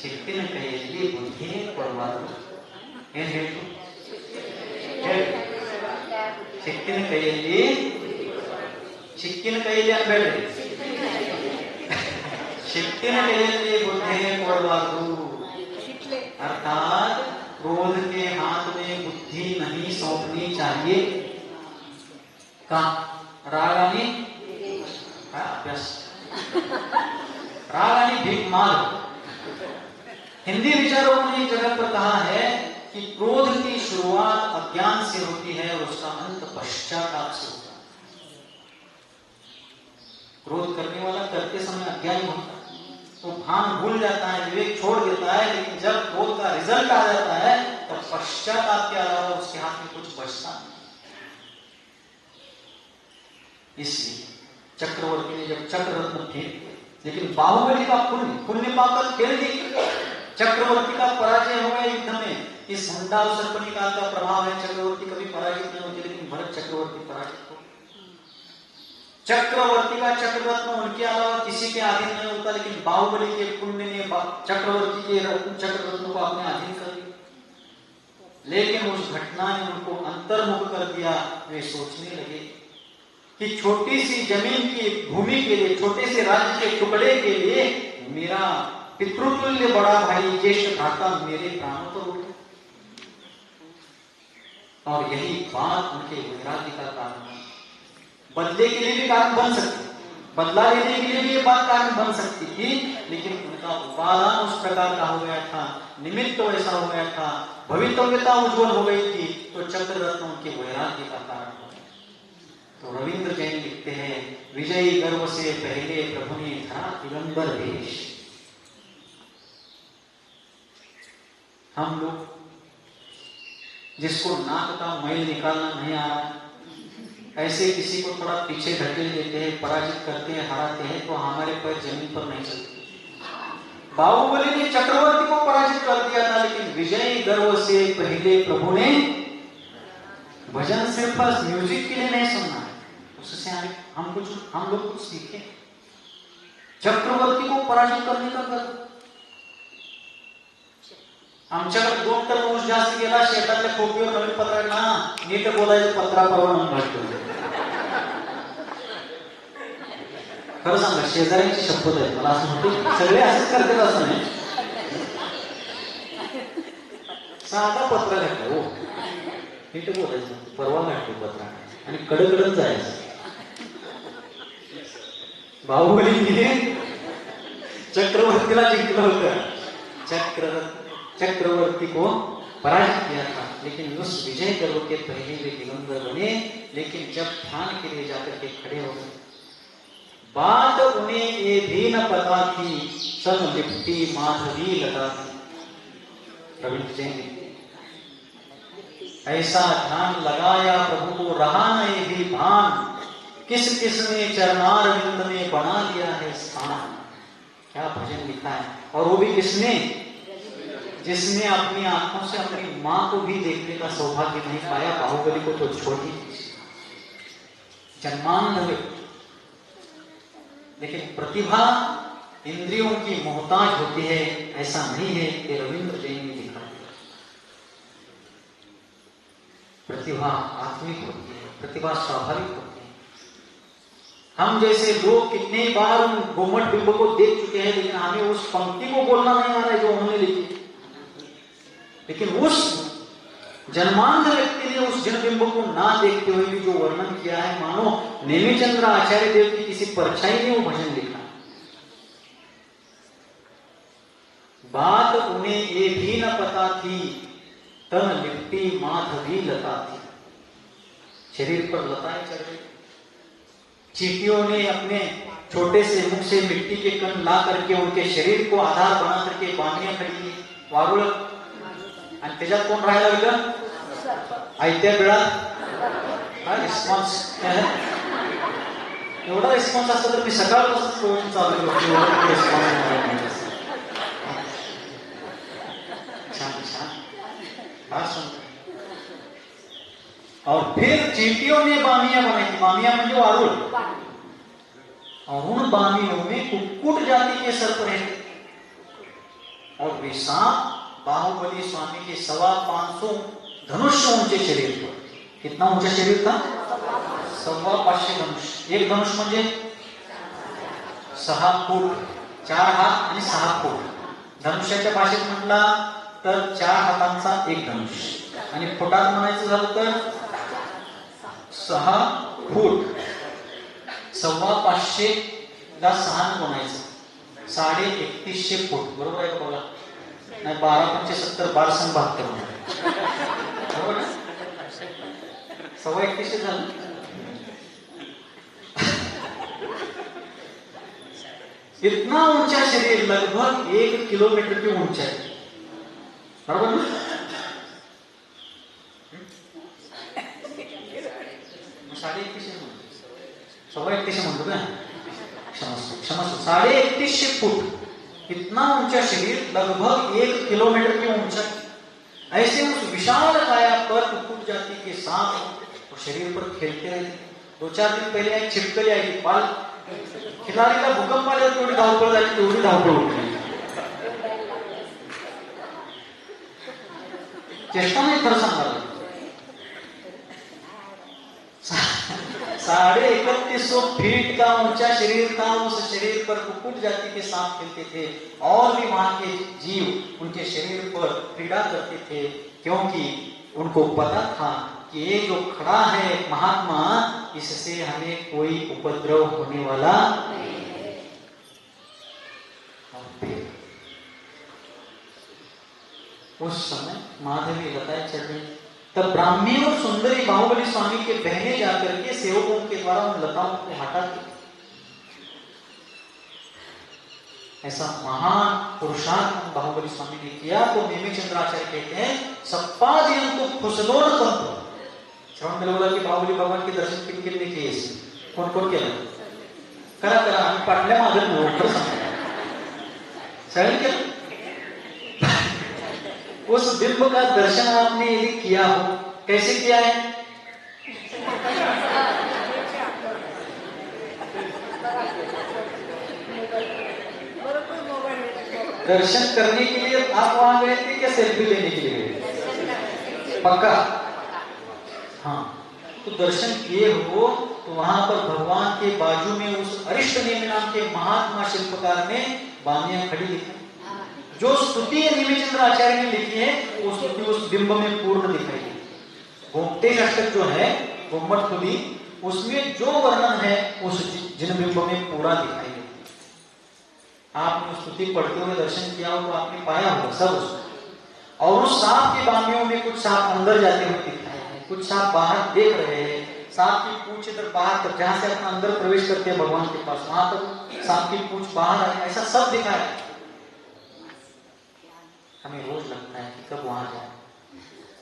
ಶಕ್ತಿನ ಕೈಯಲ್ಲಿ ಬುದ್ಧಿ ಕೊಡಬಾರದು. ಏನ್ ಹೇಳ್ತು? ಸಿಕ್ಕಿನ ಕೈಯಲ್ಲಿ, ಸಿಕ್ಕಿನ ಕೈಯಲ್ಲಿ ಅನ್ಬೇಡ್ರಿ, सिक्किन के लिए बुद्धि कोडबारदू, अर्थात क्रोध के हाथ में बुद्धि नहीं सौंपनी चाहिए। का रागानी अभ्यास, रागानी भीख मार। हिंदी विचारकों ने एक जगह पर कहा है कि क्रोध की शुरुआत अज्ञान से होती है और उसका अंत पश्चाताप से होता है। क्रोध करने वाला करते समय अज्ञानी होता है, तो भान भूल जाता है, विवेक छोड़ देता है, लेकिन जब क्रोध का रिजल्ट आ जाता है तो पश्चाताप के अलावा उसके हाथ में कुछ बचता नहीं। इसलिए चक्रवर्ती ने जब चक्ररत्न फेंक, लेकिन बाहुबली का पुण्य पाकर खेल दी, चक्रवर्ती का पराजय हो गया युद्ध में। इस हुंडा सर्पणिका का प्रभाव है, चक्रवर्ती कभी पराजित नहीं होते, लेकिन भरत चक्रवर्ती पराजित हो। चक्रवर्ती का चक्ररत्न उनके अलावा किसी के अधीन नहीं होता, लेकिन बाहुबली के पुण्य ने चक्रवर्ती के चक्ररत्न को अपने अधीन कर दिया। लेकिन उस घटना ने उनको अंतर्मुख कर दिया। वे सोचने लगे कि छोटी सी जमीन की भूमि के लिए, छोटे से राज्य के टुकड़े के लिए मेरा पितृतुल्य बड़ा भाई ज्येष्ठ भ्राता मेरे प्राणों पर उठे, और यही बात उनके वैराग्य का कारण है। बदले के लिए भी कारण बन सकती, बदला लेने के लिए भी ये बात कारण बन सकती थी, लेकिन उनका उपादान उस प्रकार का हो गया था, निमित्त वैसा हो गया था, भवितव्यता उज्जवल हो गई थी, तो चक्ररत्न उनके वैराग्य का कारण हो गया। तो रविंद्र जैन लिखते हैं, विजयी गर्व से पहले प्रभु ने धरा दिगंबर वेश। हम लोग जिसको नाक का मैल निकालना नहीं आ रहा, ऐसे किसी को थोड़ा पीछे ढकेल देते हैं, पराजित करते हैं, हराते हैं, तो हमारे पैर जमीन पर नहीं चलते। बाहुबली ने चक्रवर्ती को पराजित कर दिया था, लेकिन विजयी गर्व से पहले प्रभु ने भजन सिर्फ म्यूजिक के लिए नहीं सुनना, उससे हम लोग कुछ सीखे। चक्रवर्ती को पराजित करने का गर्व। आमच्याकडे 2 टन ऊस जास्त गेला, शेतातल्या खोपीवर नवीन पत्र ना, नीट बोलायचं पत्राप्रमाणे म्हणतो. खरं सांगा, शेजाऱ्यांची शपथ आहे, मला असं म्हणतो सगळे असंच करतात असं नाही. साधा पत्र घातला हो, नीट बोलायचं, परवा घातली पत्र आणि कडकडच जायचं. बाहुबलीने चक्रवर्तीला जिंकलं होतं, चक्रवर्ती को पराजित किया था, लेकिन उस विजय गर्व के पहले वे दिगंबर बने, लेकिन जब ध्यान के लिए जाकर के खड़े हो गए, बात उन्हें ये भी न पता थी, सन लिपटी माधवी लता थी. रविंद्र जयंती. ऐसा ध्यान लगाया प्रभु को रहा न ये भी भान, किस किसने चरणारविंद में बना लिया है स्थान. क्या भजन लिखा है, और वो भी किसने, जिसने अपनी आंखों से अपनी मां को भी देखने का सौभाग्य नहीं पाया. बाहुबली को तो छोड़ ही, जन्मांध हुए, लेकिन प्रतिभा इंद्रियों की मोहताज होती है, ऐसा नहीं है कि रविंद्र जैन ने लिखा. प्रतिभा आत्मिक होती है, प्रतिभा स्वाभाविक होती है. हम जैसे लोग कितने बार उन गोमट बिंब को देख चुके हैं, लेकिन हमें उस पंक्ति को बोलना नहीं आ रहा है जो उन्होंने लिखी. लेकिन उस जन्मांध व्यक्ति ने उस जन्मबिंब को ना देखते हुए भी जो वर्णन किया है, मानो नेमिचंद्र आचार्य देव की किसी परछाई ने वो भजन लिखा. बात उन्हें ये भी न पता थी, तन लिपटी माधवी लता थी. शरीर पर लताएं चढ़ गई. चींटियों ने अपने छोटे से मुख से मिट्टी के कण ला करके उनके शरीर को आधार बना करके बांधनिया खड़ी की. वारुळ आणि त्याच्यात कोण राहायला लागलं, आयत्या बिळात. हा रिस्पॉन्स एवढा रिस्पॉन्स असता तर मी सकाळपासून चालू करतो. छान छान. और फिर चींटियों ने बामियां बनाई. बामियां म्हणजे वारुळ. और उन बामियों में कुक्कुट जाति के सर्प रहते, और वे सांप बाहुबली स्वामी के 550 धनुष ऊंचे शरीर पर. कितना ऊंचा शरीर था, 550 धनुष. एक धनुष म्हणजे 6 फूट, 4 हात आणि 6 फूट. धनुष्याच्या भाषेत म्हटला तर 4 हातांचा एक धनुष, आणि फुटात म्हणायचं झालं तर 6 फूट. 550 ला 6 म्हणायचं, 3150 फूट. बरोबर आहे का बघा. नाही, 12×5 = 12×72 बरोबर आहे. 3150 झालं. इतना ऊंचा शरीर, लगभग 1 किलोमीटर की ऊंचाई. बरोबर ना. 3150 म्हणतो का, क्षमस्व 3150 फूट. इतना ऊंचा शरीर, लगभग 1 किलोमीटर की ऊंचाई. ऐसे उस विशाल काया पर कुक्कुट जाति के सांप और शरीर पर खेलते रहते. 2-4 दिन पहले एक छिपकली आई. पाल खिलाडीला भूकंप आल्यावर तेवढी धावपळ झाली, तेवढी धावपळ होती. चेष्टा नाही, खरं सांगायला. 3150 फीट का ऊंचा शरीर था. उस शरीर पर कुक्कुट जाति के सांप खेलते थे, और भी वहां के जीव उनके शरीर पर क्रीड़ा करते थे, क्योंकि उनको पता था कि ये जो खड़ा है महात्मा, इससे हमें कोई उपद्रव होने वाला नहीं है. उस समय माधवी लताएं चढ़ रही. तब ब्राह्मी और सुंदरी बाहुबली स्वामी के बहने जाकर के सेवकों के द्वारा उन लताओं को हटाती. ऐसा महान पुरुषार्थ बाहुबली स्वामी ने किया. तो नेमिचंद्र आचार्य कहते हैं, सप्पादियंतु फुसलोन तंतु, श्रवण बेलगोला की बाहुबली भगवान के दर्शन किन किन ने किए? कौन कौन केलं? करा करा, आम्ही पाटल्या मागत नाही, सगळ्यांनी केलं. उस बिंब का दर्शन आपने यदि किया हो, कैसे किया है? दर्शन करने के लिए आप वहां गए थे क्या सेल्फी लेने के लिए गए? पक्का? हाँ, तो दर्शन किए हो तो वहां पर भगवान के बाजू में उस अरिष्ट नेमि नाम के महात्मा शिल्पकार ने बानियां खड़ी लिखी. जो स्तुति नेमिचंद्र आचार्य ने लिखी है वो स्तुति उस बिंब में पूर्ण दिखाई है. गोमतेश अष्टक जो है, गोमट स्तुति, उसमें जो वर्णन है उस जिन बिंब में पूरा दिखाई है. आपने स्तुति पढ़ते हुए दर्शन किया हो तो आपने पाया होगा सब उसको. और उस सांप की बामियों में कुछ सांप अंदर जाते हुए दिखाए हैं, कुछ सांप बाहर देख रहे हैं. सांप की पूंछ इधर बाहर तक, जहां से अपना अंदर प्रवेश करते हैं भगवान के पास, वहां तक सांप की पूंछ बाहर आए, ऐसा सब दिखाया है. हमें रोज लगता है कि कब वहां जाए,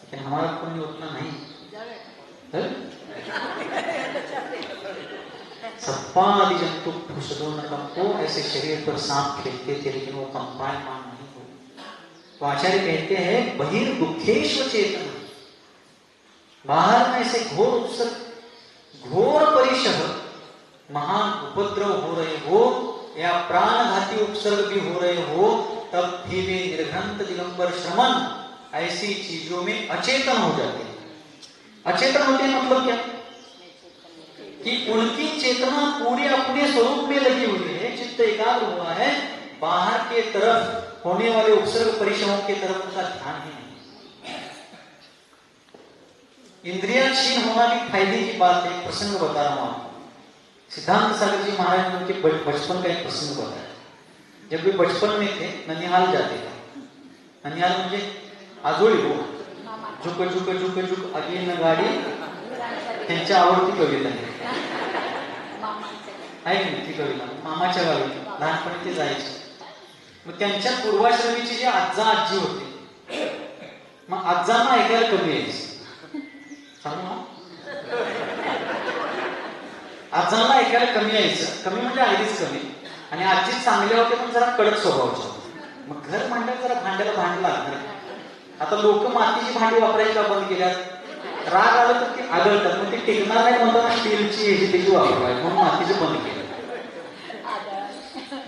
लेकिन हमारा पुण्य उतना नहीं. सप्पादि जंतु को ऐसे शरीर पर सांप खेलते थे, लेकिन वो कंपायमान नहीं हुए. तो आचार्य कहते हैं बहिर्दुखेश्व चेतन, बाहर में ऐसे घोर उत्सर्ग, घोर परिशह, महान उपद्रव हो रहे हो या प्राणघाती उपसर्ग भी हो रहे हो, तब भी वे निर्घंत दिगंबर श्रमण ऐसी चीजों में अचेतन हो जाते हैं. अचेतन होते हैं मतलब क्या? कि उनकी चेतना पूरी अपने स्वरूप में लगी हुई है, चित्त एकाग्र हुआ है, बाहर के तरफ होने वाले उपसर्ग परिशहों के तरफ उनका ध्यान ही नहीं. इंद्रिया क्षीण होना भी फायदे की बात है. प्रसंग बता रहा हूं आपको. सिद्धांत सागर जी महाराज ने उनके बचपन का एक प्रसंग बताया. जब वे बचपन में थे, ननिहाल जाते थे. ननिहाल म्हणजे आजोळी हो, झुक झुक झुक झुक अगे न गाडी, त्यांच्या आवडती कविता आहे की ती कविता. मामाच्या गावी लहानपणी ते जायचे. मग त्यांच्या पूर्वाश्रमीचे जे आज्जा आजी होते, मग आज्जांना ऐकायला कमी यायचं. आज्जांना ऐकायला कमी यायचं. कमी म्हणजे अगदीच कमी. आणि आजी चांगल्या होते पण जरा कडक स्वभावाच्या. मग घर भांड्यात जरा भांड्याला भांड लागणार. आता लोक मातीची भांडी वापरायला बंद केल्यात. राग आलं तर ते आदळतात, मग ते टिकणार नाही म्हणताना स्टीलची ह्याची त्याची वापरायला म्हणून मातीचे बंद केलं.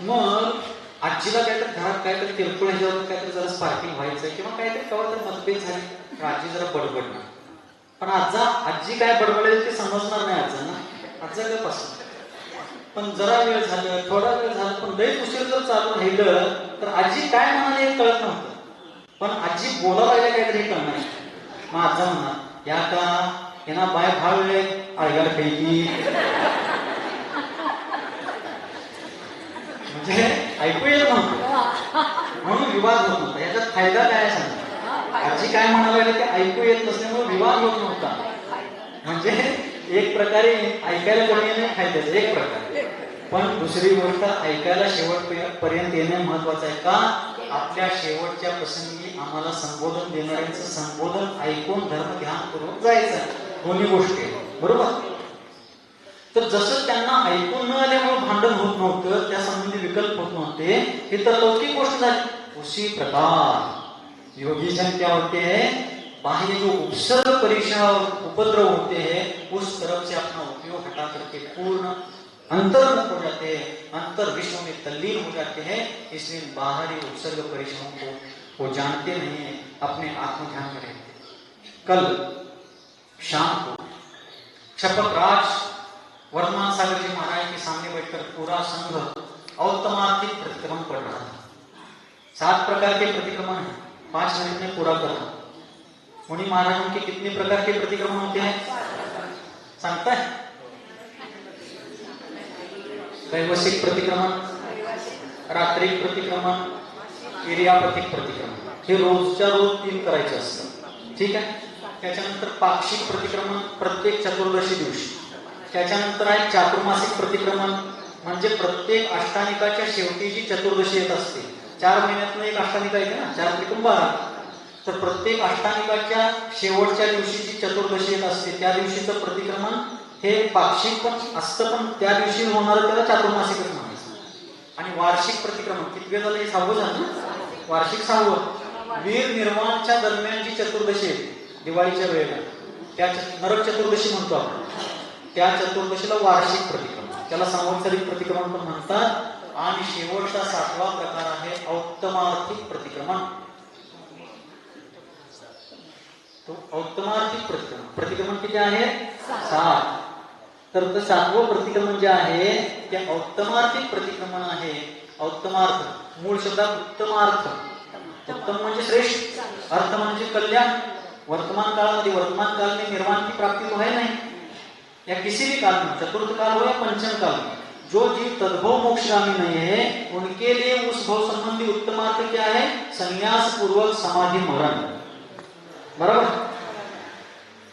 मग आजीला काहीतरी घरात काहीतरी किरकोळ ह्याच्यावर काहीतरी जरा स्पार्किंग व्हायचं किंवा काहीतरी केव्हा तर मतभेद झाले, आजी जरा बडबडणार. पण आजी काय बडबडेल ते समजणार नाही आज्जांना. आज्जा काय पसंत. पण जरा वेळ झालं, थोडा वेळ झाला, पण लई उशीर जर चालू राहिलं तर आजी काय म्हणाले हे कळत नव्हतं. पण आजी बोलायला लागल्या काहीतरी कळणार. मग आज्जा म्हणणार, या का येना बाय भाव वेळ आळगाड पैकी, म्हणजे ऐकू येत नव्हतं म्हणून विवाद होत नव्हता. याच्यात फायदा काय सांगा. आजी काय म्हणायला ते ऐकू येत नसल्यामुळे विवाद होत नव्हता. म्हणजे एक प्रकारे ऐकायला कमी येणे फायद्याचं एक प्रकारे. पण दुसरी गोष्ट, ऐकायला शेवटपर्यंत येणे महत्वाचं आहे. का? आपल्या शेवटच्या प्रसंगी आम्हाला संबोधन देणाऱ्यांचं संबोधन ऐकून धर्म ध्यान करून जायचं. दोन्ही गोष्टी बरोबर. तर जसं त्यांना ऐकून न आल्यामुळे भांडण होत नव्हतं, त्या संबंधी विकल्प होत नव्हते, हे तर लौकिक गोष्ट झाली. उसी प्रकार योगी जन क्या होते हैं, बाह्य जो उपसर्ग परिशह उपद्रव होते हैं उस तरफ से अपना उपयोग हटा करके पूर्ण अंतर्मुख हो जाते हैं, अंतर विश्व में तल्लीन हो जाते हैं. इसलिए बाहरी उपसर्ग परिशहों को वो जानते नहीं है, अपने आत्म ध्यान में रहते. कल शाम को शपथराज वर्तमान सागर जी महाराज के सामने बैठकर पूरा संघ औत्तमार्थिक प्रतिक्रमण पढ़ रहा था. 7 प्रकार के प्रतिक्रमण है, 5 मिनट में पूरा करना. मुनि महाराजों के कितने प्रकार के प्रतिक्रमण होते हैं सांगता है? वैवस्विक प्रतिक्रमण, रात्रिक प्रतिक्रमण, इर्यापतिक प्रतिक्रमण. हे रोजच्या रोज 3 करायचे असतात. ठीक आहे. त्याच्यानंतर पाक्षिक प्रतिक्रमण प्रत्येक चतुर्दशी दिवशी. त्याच्यानंतर आहे चातुर्मासिक प्रतिक्रमण, म्हणजे प्रत्येक अष्टानिकाच्या शेवटी जी चतुर्दशी येत असते. 4 महिन्यातून एक अष्टानिका येते ना, 4 त्रिकोण 12. तर प्रत्येक अष्टांगिकाच्या शेवटच्या दिवशीची चतुर्दशी एक असते, त्या दिवशीचं प्रतिक्रमण हे पाक्षिक पण असतं, पण त्या दिवशी होणारं त्याला चातुर्मासिकच म्हणायचं. आणि वार्षिक प्रतिक्रमण किती झालं, हे 6वं झालं ना, वार्षिक 6वं. वीर निर्वाणच्या दरम्यान जी चतुर्दशी आहे दिवाळीच्या वेळेला, त्या नरक चतुर्दशी म्हणतो आपण, त्या चतुर्दशीला वार्षिक प्रतिक्रमण, त्याला संवत्सरिक प्रतिक्रमण पण म्हणतात. आणि शेवटचा 7वा प्रकार आहे औत्तमार्थिक प्रतिक्रमण. तो औत्तमार्थिक प्रतिक्रमण, प्रतिक्रमण किती आहे 7. तर 7वं प्रतिक्रमण जे आहे ते औत्तमार्थिक प्रतिक्रमण आहे. औत्तमार्थ मूळ शब्दात उत्तमार्थ, उत्तम म्हणजे श्रेष्ठ, अर्थ म्हणजे कल्याण. वर्तमान काळामध्ये, वर्तमान काल में निर्वाण की प्राप्ति तो है नहीं, या किसी भी काल में, चतुर्थ काल हो या पंचम काल में, जो जीव तद्भव मोक्षगामी नहीं है उनके लिए उस भव संबंधी उत्तमार्थ क्या है, संन्यास पूर्वक समाधि मरण. बराबर.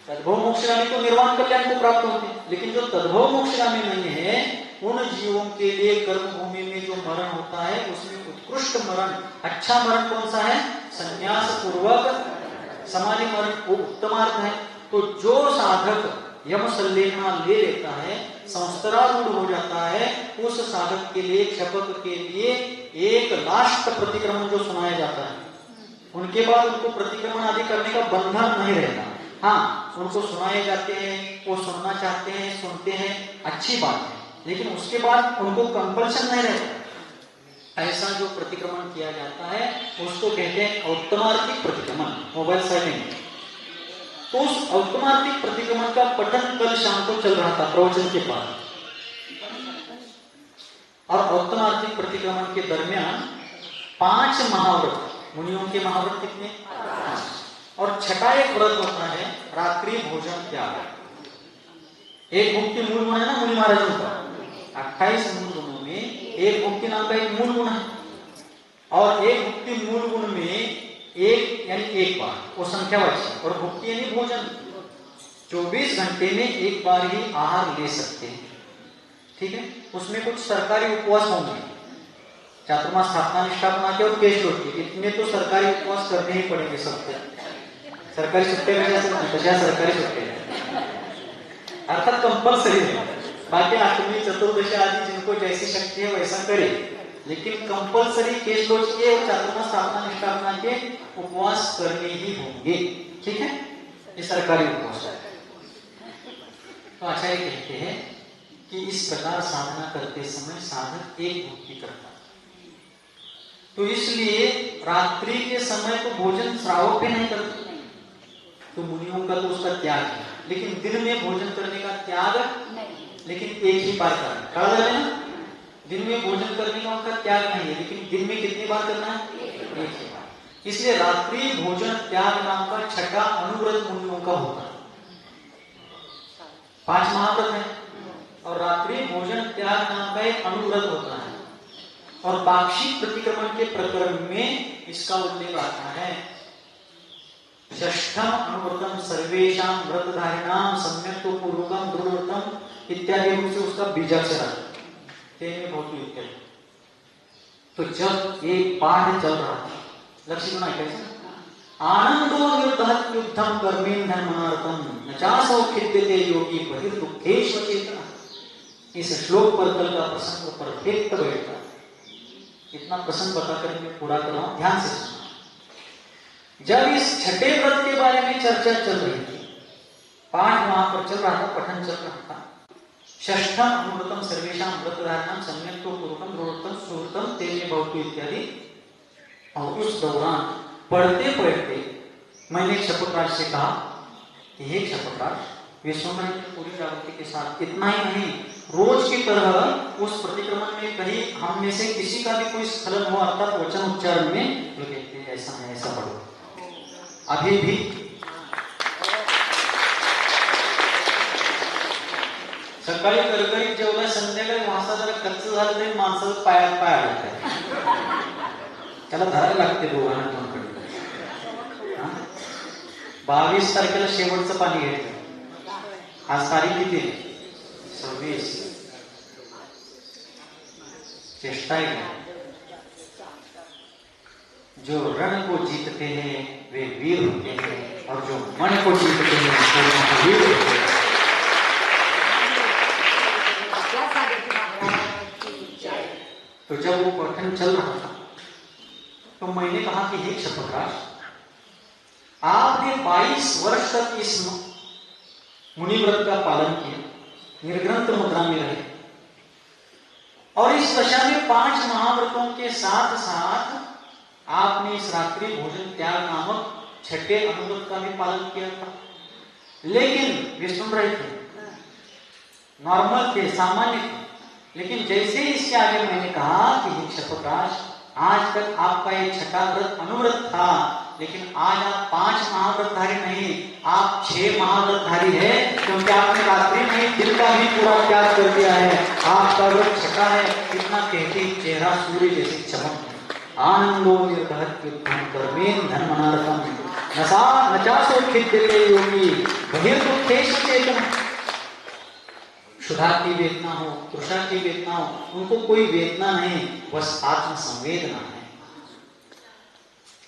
तद्भव मोक्षगामी तो निर्वाण कल्याण को प्राप्त होते, लेकिन जो तद्भव मोक्षगामी नहीं है उन जीवों के लिए कर्म भूमि में जो मरण होता है उसमें उत्कृष्ट मरण, अच्छा मरण कौन सा है, संन्यास पूर्वक समाधि मरण, वो उत्तमार्थ है. तो जो साधक यम संलेखना ले लेता है, संस्कारारूढ़ हो जाता है, उस साधक के लिए, क्षपक के लिए एक लास्ट प्रतिक्रमण जो सुनाया जाता है, उनके बाद उनको प्रतिक्रमण आदि करने का बंधन नहीं रहता. हाँ, उनको सुनाए जाते हैं, वो सुनना चाहते हैं, सुनते हैं, अच्छी बात है, लेकिन उसके बाद उनको कंपल्शन नहीं रहता. ऐसा जो प्रतिक्रमण किया जाता है उसको कहते हैं औत्तमार्थिक प्रतिक्रमण. Mobile silent. तो उस औत्तमार्थिक प्रतिक्रमण का पठन कल शाम को चल रहा था प्रवचन के बाद. और औत्तमार्थिक प्रतिक्रमण के दरमियान 5 महाव्रत, मुनियों के महाव्रत कितने, और छठा एक व्रत होता है रात्रि भोजन त्याग. एक मुक्ति मूल गुण है ना मुनि महाराजों का, 28 मूल गुणों में एक मुक्ति नाम का एक मूल गुण है, और एक मुक्ति मूल गुण में एक यानी एक बार, वो संख्यावाची, और भुक्ति यानी भोजन. 24 घंटे में एक बार ही आहार ले सकते हैं. ठीक है. उसमें कुछ सरकारी उपवास होंगे, चातुर्मास स्थापना निष्ठा बना के और केश होती है, इतने तो सरकारी उपवास करने ही पड़ेंगे सबको. सरकारी सुट्टे सरकारी सुट्टे अर्थात कंपल्सरी है. बाकी अष्टमी चतुर्दशी आदि जिनको जैसी शक्ति है वैसा करे, लेकिन कंपल्सरी केश लोच के और चातुर्मास स्थापना निष्ठा बना के उपवास करने ही होंगे. ठीक है, ये सरकारी उपवास है. तो आचार्य कहते हैं कि इस प्रकार साधना करते समय साधक एक भक्ति करता है. तो इसलिए रात्रि के समय तो भोजन श्रावक पे नहीं करते, तो मुनियों का तो उसका त्याग है, लेकिन दिन में भोजन करने का त्याग नहीं, लेकिन एक ही बार करना है ना. दिन में भोजन करने का उनका त्याग नहीं है, लेकिन दिन में कितनी बार करना है, एक ही बार. इसलिए रात्रि भोजन त्याग नाम का छठा अनुव्रत मुनियों का होता है. 5 महाव्रत है और रात्रि भोजन त्याग नाम का एक अनुव्रत होता है. और पाक्षिक प्रतिक्रमण के प्रकरण में इसका उल्लेख आता है. षष्ठम अनुव्रतम सर्वेषां व्रतधारिणां सम्यक्तो पूर्वकं दृढ़व्रतम इत्यादि रूप से उसका बीजाक्षर है. तो जब ये पाठ चल रहा था, लक्ष्य सुना कैसे, आनंदो निर्धत युद्धम कर्मेण धर्मार्थम नचासो खिद्यते योगी बहिर्दुःखेषु चेतना. इस श्लोक पर कल का प्रसंग परफेक्ट बैठता. इतना प्रसंग बताकर मैं पूरा कर रहा हूं, ध्यान से सुना. जब इस छठे व्रत के बारे में चर्चा चल रही थी, पाठ वहां पर चल रहा था, पठन चल रहा था. षष्ठम अनुव्रतम सर्वेषां व्रतधारिणां सम्यक्तो पूर्वकं दृढ़व्रतम सुहृतम तेने भवतु इत्यादि. और उस दौरान पढ़ते पढ़ते मैंने क्षपकराज से कहा कि हे क्षपकराज, विश्वमणि की पूरी जागृति के साथ इतना ही नहीं, रोज की तरह उस प्रतिक्रमण में कहीं हम में से किसी का भी कोई स्खलन हो, अर्थात वचन उच्चारण में, तो कहते हैं ऐसा है, ऐसा पढ़ो. अभी भी सकाळी करकरीत जेवलं, संध्याकाळी वाजता जरा कच्च झालं तरी माणसाचं पायात पाय अडकतात, त्याला धरायला लागते दोघांना दोनकडे. 22 तारखेला शेवटचं पाणी घ्यायचं. आज तारीख किती, 26. चेष्टा आहे. जो रण को जीतते हैं वे वीर होते हैं और जो मन को जीतते हैं वो वीर होते हैं। तो जब वो पठन चल रहा था तो मैंने कहा कि हे क्षपकराज, आपने 22 वर्ष तक इस मुनिव्रत का पालन किया, निर्ग्रंथ मुद्रा में रहे और इस दशा में 5 महाव्रतों के साथ साथ आपने इस रात्रि भोजन त्याग नामक 6ठे अनुव्रत का भी पालन किया था। लेकिन वे सुन रहे थे, नॉर्मल थे, सामान्य थे। लेकिन जैसे इसके आगे मैंने कहा कि हे क्षपकराज, आज तक आपका ये 6ठा व्रत अनुव्रत था, लेकिन आज आप 5 महाव्रतधारी नहीं, आप 6 महाव्रतधारी है, क्योंकि आपने रात्रि में दिन का भी पूरा त्याग कर दिया है। आपका व्रत 6ठा है। इतना कहते चेहरा सूर्य जैसे चमक, आनंदो निर्धत कीर्तन कर्मेन धर्मनारकम नचासो खिद्यते योगी बहिर्दुःखेषु चेतन। क्षुधा की वेदना हो, तृषा की वेदना हो, उनको कोई वेदना नहीं, बस आत्म संवेदना है।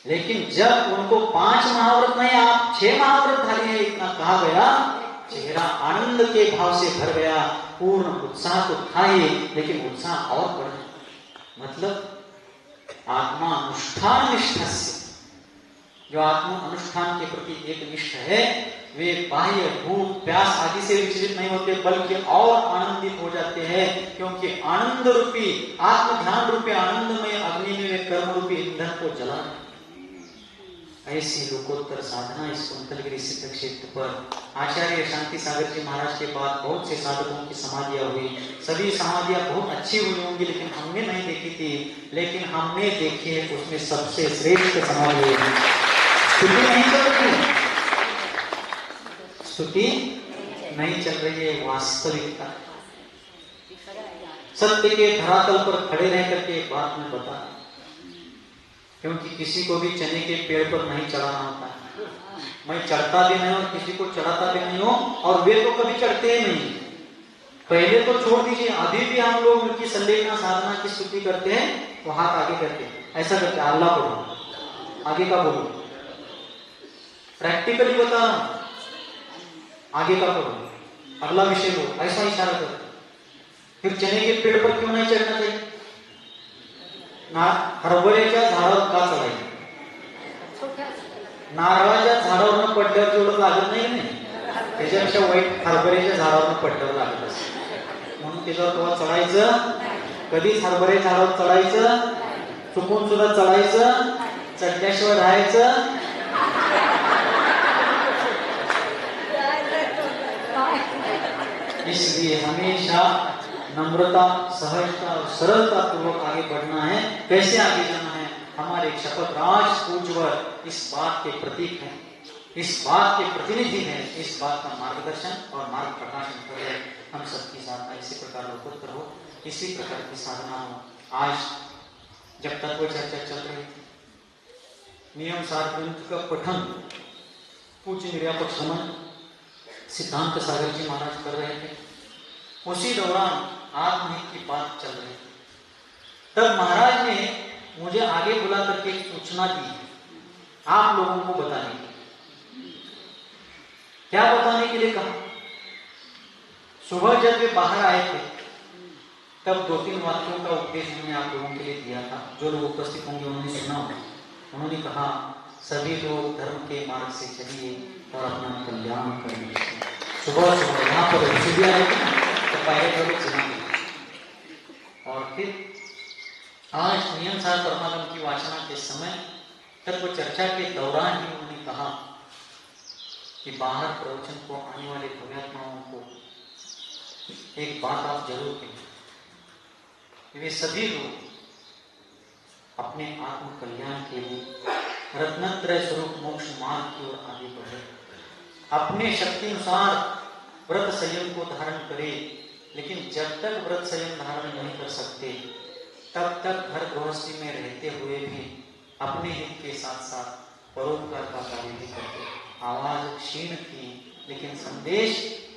लेकिन जब उनको 5 महाव्रत नहीं, आप 6 महाव्रतधारी है, इतना कहा गया, चेहरा आनंद के भाव से भर गया। पूर्ण उत्साह तो था ही, लेकिन उत्साह और बढ़ गया। मतलब आत्मा अनुष्ठान निष्ठ से, जो आत्मा अनुष्ठान के प्रति एक निष्ठ है, वे बाह्य भूख प्यास आदि से विचलित नहीं होते, बल्कि और आनंदित हो जाते हैं, क्योंकि आनंद रूपी आत्म ध्यान रूपी आनंदमय अग्नि में वे कर्म रूपी ईंधन को जला। ऐसी लोकोत्तर साधना इस कुंतलगिरी सिद्ध क्षेत्र पर आचार्य शांति सागर जी महाराज के बाद बहुत से साधकों की समाधियां हुई। सभी समाधियां बहुत अच्छी हुई होंगी, लेकिन हमने नहीं देखी थी। लेकिन हमने देखी है उसमें सबसे श्रेष्ठ समाधि है। स्तुति नहीं चल रही है, स्तुति नहीं चल रही है, वास्तविकता। सत्य के धरातल पर खड़े रह करके एक बात मैं बता, क्योंकि किसी को भी चने के पेड़ पर नहीं चढ़ाना होता। मैं चढ़ता भी नहीं और किसी को चढ़ाता भी नहीं हूं, और वे तो कभी चढ़ते ही नहीं। पहले तो छोड़ दीजिए, अभी भी हम लोग उनकी संलेखना साधना की स्तुति करते हैं तो हाथ आगे करते हैं, ऐसा करते हैं, अल्लाह बोलो, आगे का बोलो, प्रैक्टिकली बता रहा हूं, आगे का बोलो, अगला विषय लो, ऐसा इशारा करते। फिर चने के पेड़ पर क्यों नहीं चढ़ना चाहिए? हरभऱ्याच्या झाडावर का चढायचं? नारळाच्या झाडावर पडल्यावर जेवढं लागत नाही, त्याच्यापेक्षा वाईट हरभऱ्याच्या झाडावर पडल्यावर लागत असते. म्हणून त्याच्यावर तेव्हा चढायचं, कधीच हरभऱ्याच्या झाडावर चढायचं, चुकून सुद्धा चढायचं, चढल्याशिवाय राहायचं. इसलिए हमेशा नम्रता, सहजता और सरलता पूर्वक आगे बढ़ना है. कैसे आगे जाना है? हमारे क्षपकराज पूज्यवर इस बात के प्रतीक है, इस बात के प्रतिनिधि है, इस बात का मार्गदर्शन और मार्ग प्रकाशन कर रहे. हम सबके साथ इसी प्रकार लोकोत्तर हो, इसी प्रकार की साधना हो. आज जब तत्व चर्चा चल रही थी, नियम सार ग्रंथ का पठन पूज्य निर्यापक समन सिद्धांत सागर जी महाराज कर रहे थे. उसी दौरान आत्महित की बात चल रही थी. तब महाराज ने मुझे आगे बुला करके एक सूचना दी, आप लोगों को बताने की. क्या बताने के लिए कहा? सुबह जब वे बाहर आए थे तब 2-3 वाक्यों का उपदेश मैंने आप लोगों के लिए दिया था. जो लोग उपस्थित होंगे उन्होंने सुना होगा. उन्होंने कहा, सभी लोग धर्म के मार्ग से चलिए और अपना कल्याण करिए. सुबह सुबह यहाँ पर सीढ़ियाँ रहती तो पहले थोड़ी सुना. और फिर आज नियम सार परमागम की वाचना के समय तत्व चर्चा के दौरान ही उन्होंने कहा कि बाहर प्रवचन को आने वाले भव्यात्माओं को एक बात आप जरूर कहें, वे सभी लोग अपने आत्म कल्याण के लिए रत्नत्रय स्वरूप मोक्ष मार्ग की ओर आगे बढ़े. अपने शक्ति अनुसार व्रत संयम को धारण करे, लेकिन जब तक व्रत संयम धारण नहीं कर सकते तब तक घर गृहस्थी में रहते हुए भी अपने हित के साथ साथ परोपकार का कार्य भी करते. आवाज क्षीण थी लेकिन संदेश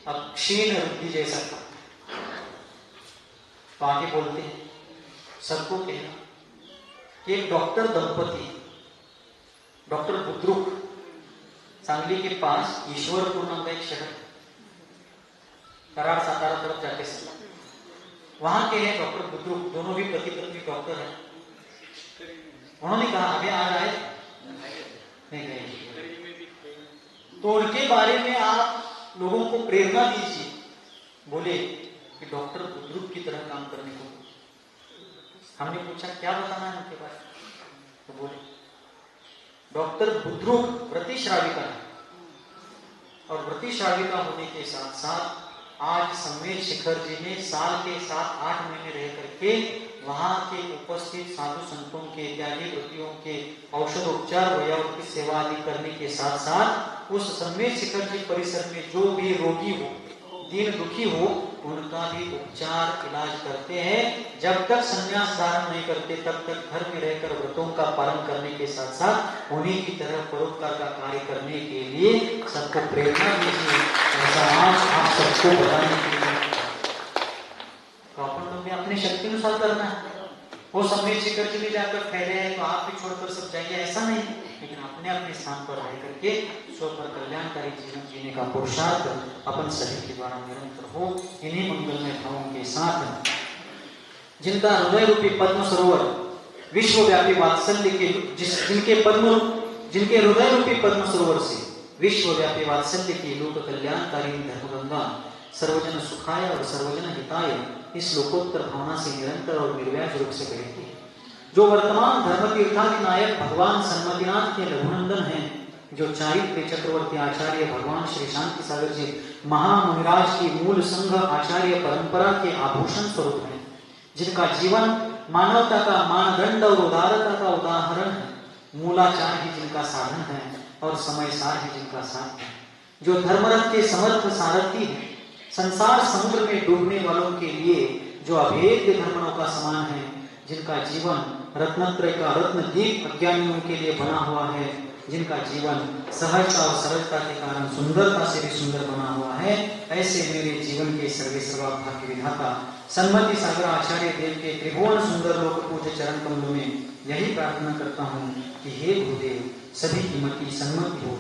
अब क्षीण रुद्धि जैसा था. तो आगे बोलते हैं, सबको कहना कि एक डॉक्टर दंपति डॉक्टर बुद्रुक, सांगली के पास ईश्वरपुर नाम का एक शहर, कराड़ सातारा तरफ जाके से वहां के हैं डॉक्टर बुद्रुक, दोनों भी पति पत्नी डॉक्टर हैं। उन्होंने कहा हमें आज आए नहीं गए, तो उनके बारे में आप लोगों को प्रेरणा दीजिए। बोले कि डॉक्टर बुद्रुक की तरह काम करने को। हमने पूछा क्या बताना है उनके बारे में, तो बोले डॉक्टर बुद्रुक व्रतिश्राविका है, और व्रतिश्राविका होने के साथ साथ आज संवेद शिखर जी ने साल के 7-8 महीने रह करके वहां के उपस्थित साधु संतों के इत्यादि व्रतियों के औषधोपचार वैयावत की सेवा आदि करने के साथ साथ उस संवेद शिखर जी परिसर में जो भी रोगी हो, दीन दुखी हो, उनका भी उपचार इलाज करते हैं। जब तक संन्यास धारण नहीं करते तब तक घर में रहकर व्रतों का पालन करने के साथ साथ उन्हीं की तरह परोपकार का कार्य करने के लिए सबको प्रेरणा दीजिए। ऐसा आज आप सबको बताने के लिए तो अपन लोग ने अपनी शक्ति अनुसार करना है। वो संवेद शिखर जी में जाकर फैले हैं तो आप भी छोड़कर सब जाइए, ऐसा नहीं, लेकिन अपने अपने स्थान पर रह करके स्व पर कल्याणकारी जीवन जीने का पुरुषार्थ अपन सभी के द्वारा निरंतर हो। इन्हीं मंगलमय भावों के साथ जिनका हृदय रूपी पद्म सरोवर विश्वव्यापी वात्सल्य के जिनके हृदय रूपी पद्म सरोवर से विश्वव्यापी वात्सल्य की लोक कल्याणकारी धर्मगंगा सर्वजन सुखाय और सर्वजन हिताय इस लोकोत्तर भावना से निरंतर और निर्व्याज रूप से बहती है। जो वर्तमान धर्म तीर्थादि नायक भगवान सन्मतिनाथ के रघुनंदन हैं, जो चारित्र्य चक्रवर्ती आचार्य भगवान श्री शांति सागर जी महामुनिराज की मूल संघ आचार्य परंपरा के आभूषण स्वरूप हैं, जिनका जीवन मानवता का मानदंड और उदारता का उदाहरण है, मूलाचार ही जिनका साधन है और समय सार ही जिनका साथ है, जो धर्मरथ के समर्थ सारथी है, संसार समुद्र में डूबने वालों के लिए जो अभेद्य धर्मों का समान है, जिनका जीवन रत्नत्रय का रत्न दीप अज्ञानियों के लिए बना हुआ है, जिनका जीवन सहजता और सरलता के कारण सुंदरता से भी सुंदर बना हुआ है, ऐसे मेरे जीवन के सर्वे सर्वा भाग्य विधाता सन्मति सागर आचार्य देव के त्रिभुवन सुंदर लोक पूज्य चरण कमलों में यही प्रार्थना करता हूँ कि हे गुरुदेव सभी की मति सन्मति हो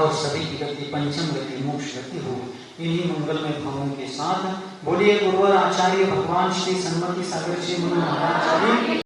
और सभी की गति पंचम गति मोक्ष गति हो। इन्हीं मंगलमय भावों के साथ बोलिए गुरुवर आचार्य भगवान श्री सन्मति सागर जी महाराज।